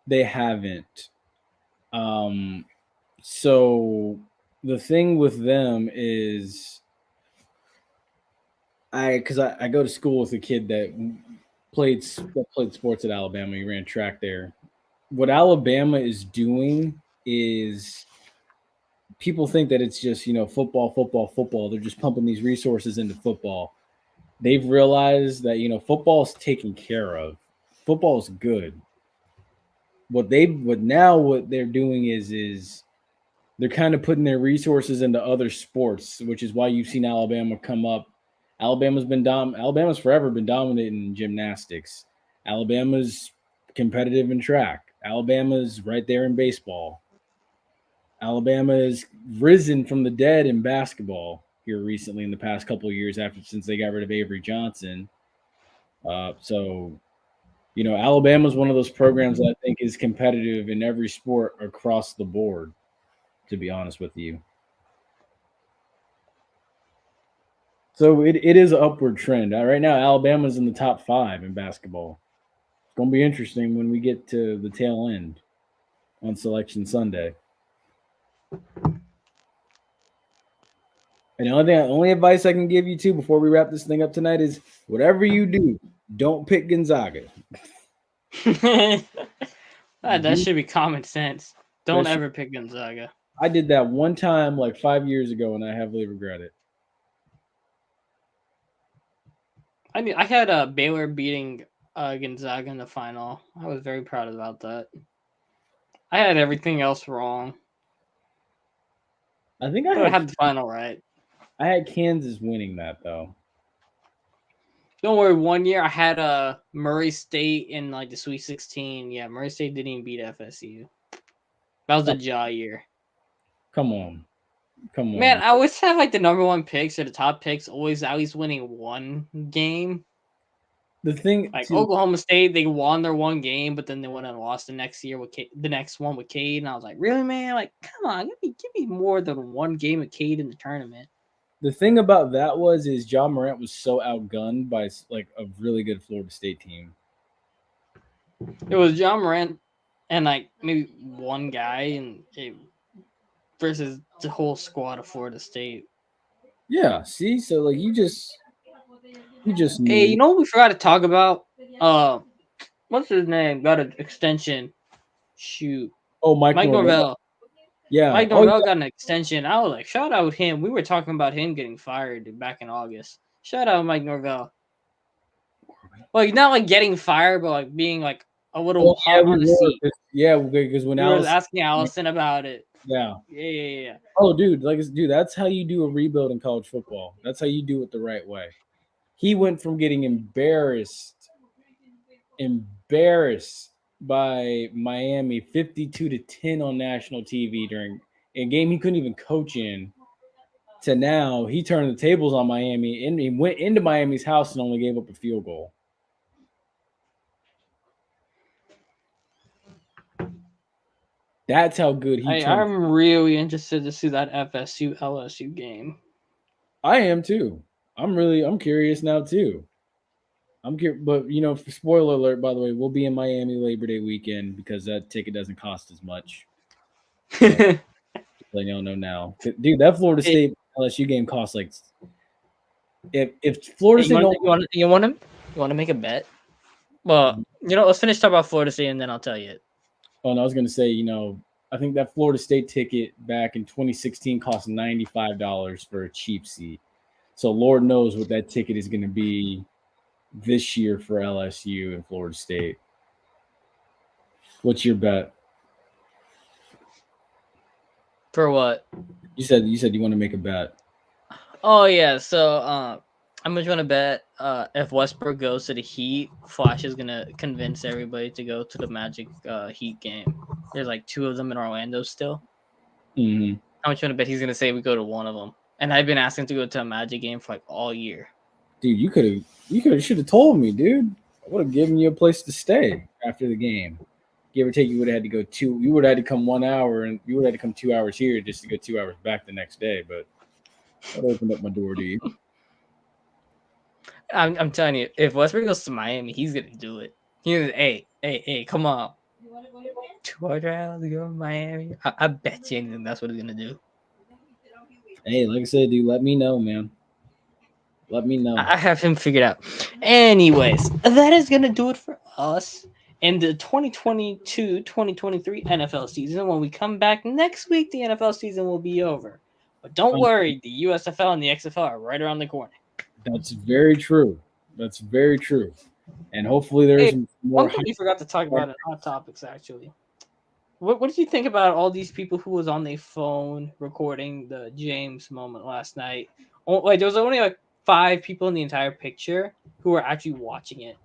They haven't. So the thing with them is, I go to school with a kid that played sports at Alabama. He ran track there. What Alabama is doing is, people think that it's just football. They're just pumping these resources into football. they've realized that football's taken care of. Football's good. What they're doing is they're kind of putting their resources into other sports, which is why you've seen Alabama come up. Alabama's forever been dominant in gymnastics. Alabama's competitive in track. Alabama's right there in baseball. Alabama has risen from the dead in basketball here recently in the past couple of years since they got rid of Avery Johnson. So Alabama's one of those programs that I think is competitive in every sport across the board, to be honest with you. So it is an upward trend. Right now, Alabama's in the top 5 in basketball. It's going to be interesting when we get to the tail end on Selection Sunday. And the only advice I can give you, too, before we wrap this thing up tonight is whatever you do, don't pick Gonzaga. That should be common sense. Don't ever pick Gonzaga. I did that one time like 5 years ago, and I heavily regret it. I mean, I had Baylor beating Gonzaga in the final. I was very proud about that. I had everything else wrong. I think I had the final right. I had Kansas winning that, though. Don't worry, one year I had Murray State in like the Sweet 16. Yeah, Murray State didn't even beat FSU. That was the Ja year. Come on. Man, I always have like the number 1 picks or the top picks always at least winning one game. The thing, like Oklahoma State, they won their one game, but then they went and lost the next year with the next one with Cade, and I was like, really, man? Like, come on, give me more than one game with Cade in the tournament. The thing about that is Ja Morant was so outgunned by like a really good Florida State team. It was Ja Morant and like maybe one guy versus the whole squad of Florida State. Yeah, see, so like you just knew. Hey, you know what we forgot to talk about? What's his name? Got an extension. Shoot. Oh, Mike Norvell. Yeah. Mike Norvell got an extension. I was like, shout out him. We were talking about him getting fired back in August. Shout out Mike Norvell. Like not like getting fired, but like being like a little hot on the seat. Yeah, because when I was asking Allison about it. Yeah. Yeah. Oh, dude, that's how you do a rebuild in college football. That's how you do it the right way. He went from getting embarrassed by Miami 52-10 on national TV during a game he couldn't even coach in, to now he turned the tables on Miami and he went into Miami's house and only gave up a field goal. That's how good he turned. I'm really interested to see that FSU LSU game. I am too. I'm curious now too. But spoiler alert, by the way, we'll be in Miami Labor Day weekend because that ticket doesn't cost as much. So, letting y'all know now, dude. That Florida State LSU game costs like if Florida State. You want to make a bet? Well, let's finish talking about Florida State and then I'll tell you it. Oh, and I was going to say, I think that Florida State ticket back in 2016 cost $95 for a cheap seat. So Lord knows what that ticket is going to be this year for LSU and Florida State. What's your bet? For what? You said you want to make a bet. Oh yeah, so how much you want to bet if Westbrook goes to the Heat, Flash is gonna convince everybody to go to the Magic Heat game. There's like 2 of them in Orlando still. Mm-hmm. How much you want to bet he's gonna say we go to one of them? And I've been asking to go to a Magic game for like all year. Dude, you should have told me, dude. I would have given you a place to stay after the game. Give or take, you would have had to go 2. You would have had to come 1 hour, and you would have had to come 2 hours here just to go 2 hours back the next day. But that opened up my door to you. I'm telling you, if Westbrook goes to Miami, he's gonna do it. He's hey, come on. 200 hours to go to Miami. I bet you anything that's what he's gonna do. Hey, like I said, dude, let me know, man. Let me know. I have him figured out. Anyways, that is gonna do it for us in the 2022-2023 NFL season. When we come back next week, the NFL season will be over. But don't worry, the USFL and the XFL are right around the corner. That's very true. That's very true. And hopefully there's Hey, more one thing we forgot to talk about in Hot Topics, actually. What did you think about all these people who was on their phone recording the James moment last night? Oh, like there was only like 5 people in the entire picture who were actually watching it.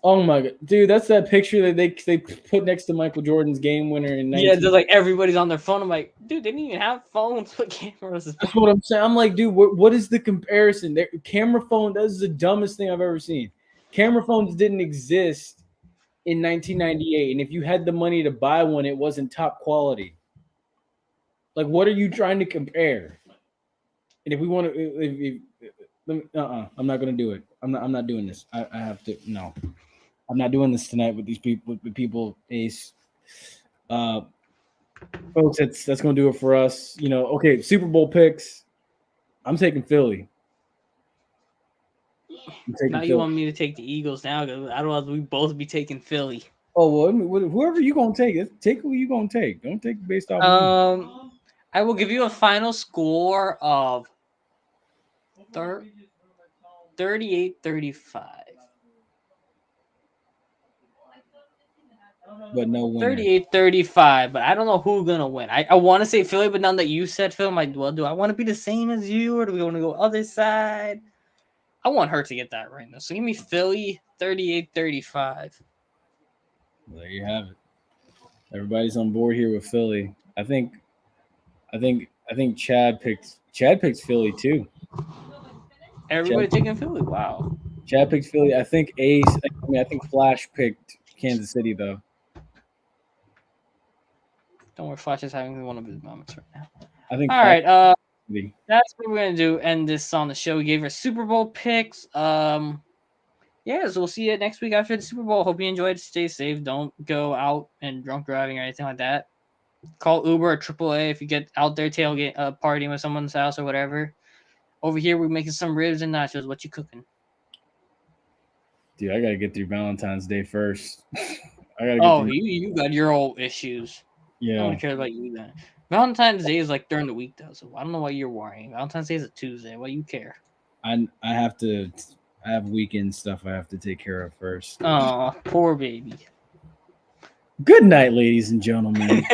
Oh my god, dude, that's that picture that they put next to Michael Jordan's game winner in 19. Yeah, just like everybody's on their phone. I'm like, dude, they didn't even have phones with cameras. That's what I'm saying. I'm like, dude, what is the comparison? Camera phone, that is the dumbest thing I've ever seen. Camera phones didn't exist in 1998, and if you had the money to buy one, it wasn't top quality. Like, what are you trying to compare? And if we want to, I'm not gonna do it. I'm not doing this. I have to. No, I'm not doing this tonight with these people. With people, Ace. Folks, that's gonna do it for us. You know, okay, Super Bowl picks. I'm taking Philly. Now you want me to take the Eagles now? Otherwise, we both be taking Philly. Oh well, whoever you gonna take who you gonna take. Don't take it based off. I will give you a final score of 38-35. But no winner. 38-35, but I don't know who's gonna win. I want to say Philly, but now that you said Philly, I'm like, well, do I want to be the same as you, or do we want to go other side? I want her to get that right now. So give me Philly 38-35. Well, there you have it. Everybody's on board here with Philly. I think Chad picked Philly too. Everybody taking Philly. Wow. Chad picked Philly. I think I think Flash picked Kansas City though. Don't worry, Flash is having one of his moments right now. I think. All right. That's what we're gonna do. End this on the show. We gave our Super Bowl picks. Yeah, so we'll see you next week after the Super Bowl. Hope you enjoyed. Stay safe. Don't go out and drunk driving or anything like that. Call Uber or AAA if you get out there tailgate partying with someone's house or whatever. Over here, we're making some ribs and nachos. What you cooking? Dude, I gotta get through Valentine's Day first. You got your old issues. Yeah. No one cares about you then. Valentine's Day is like during the week though, so I don't know why you're worrying. Valentine's Day is a Tuesday. Why you care? I have weekend stuff I have to take care of first. Oh, poor baby. Good night, ladies and gentlemen.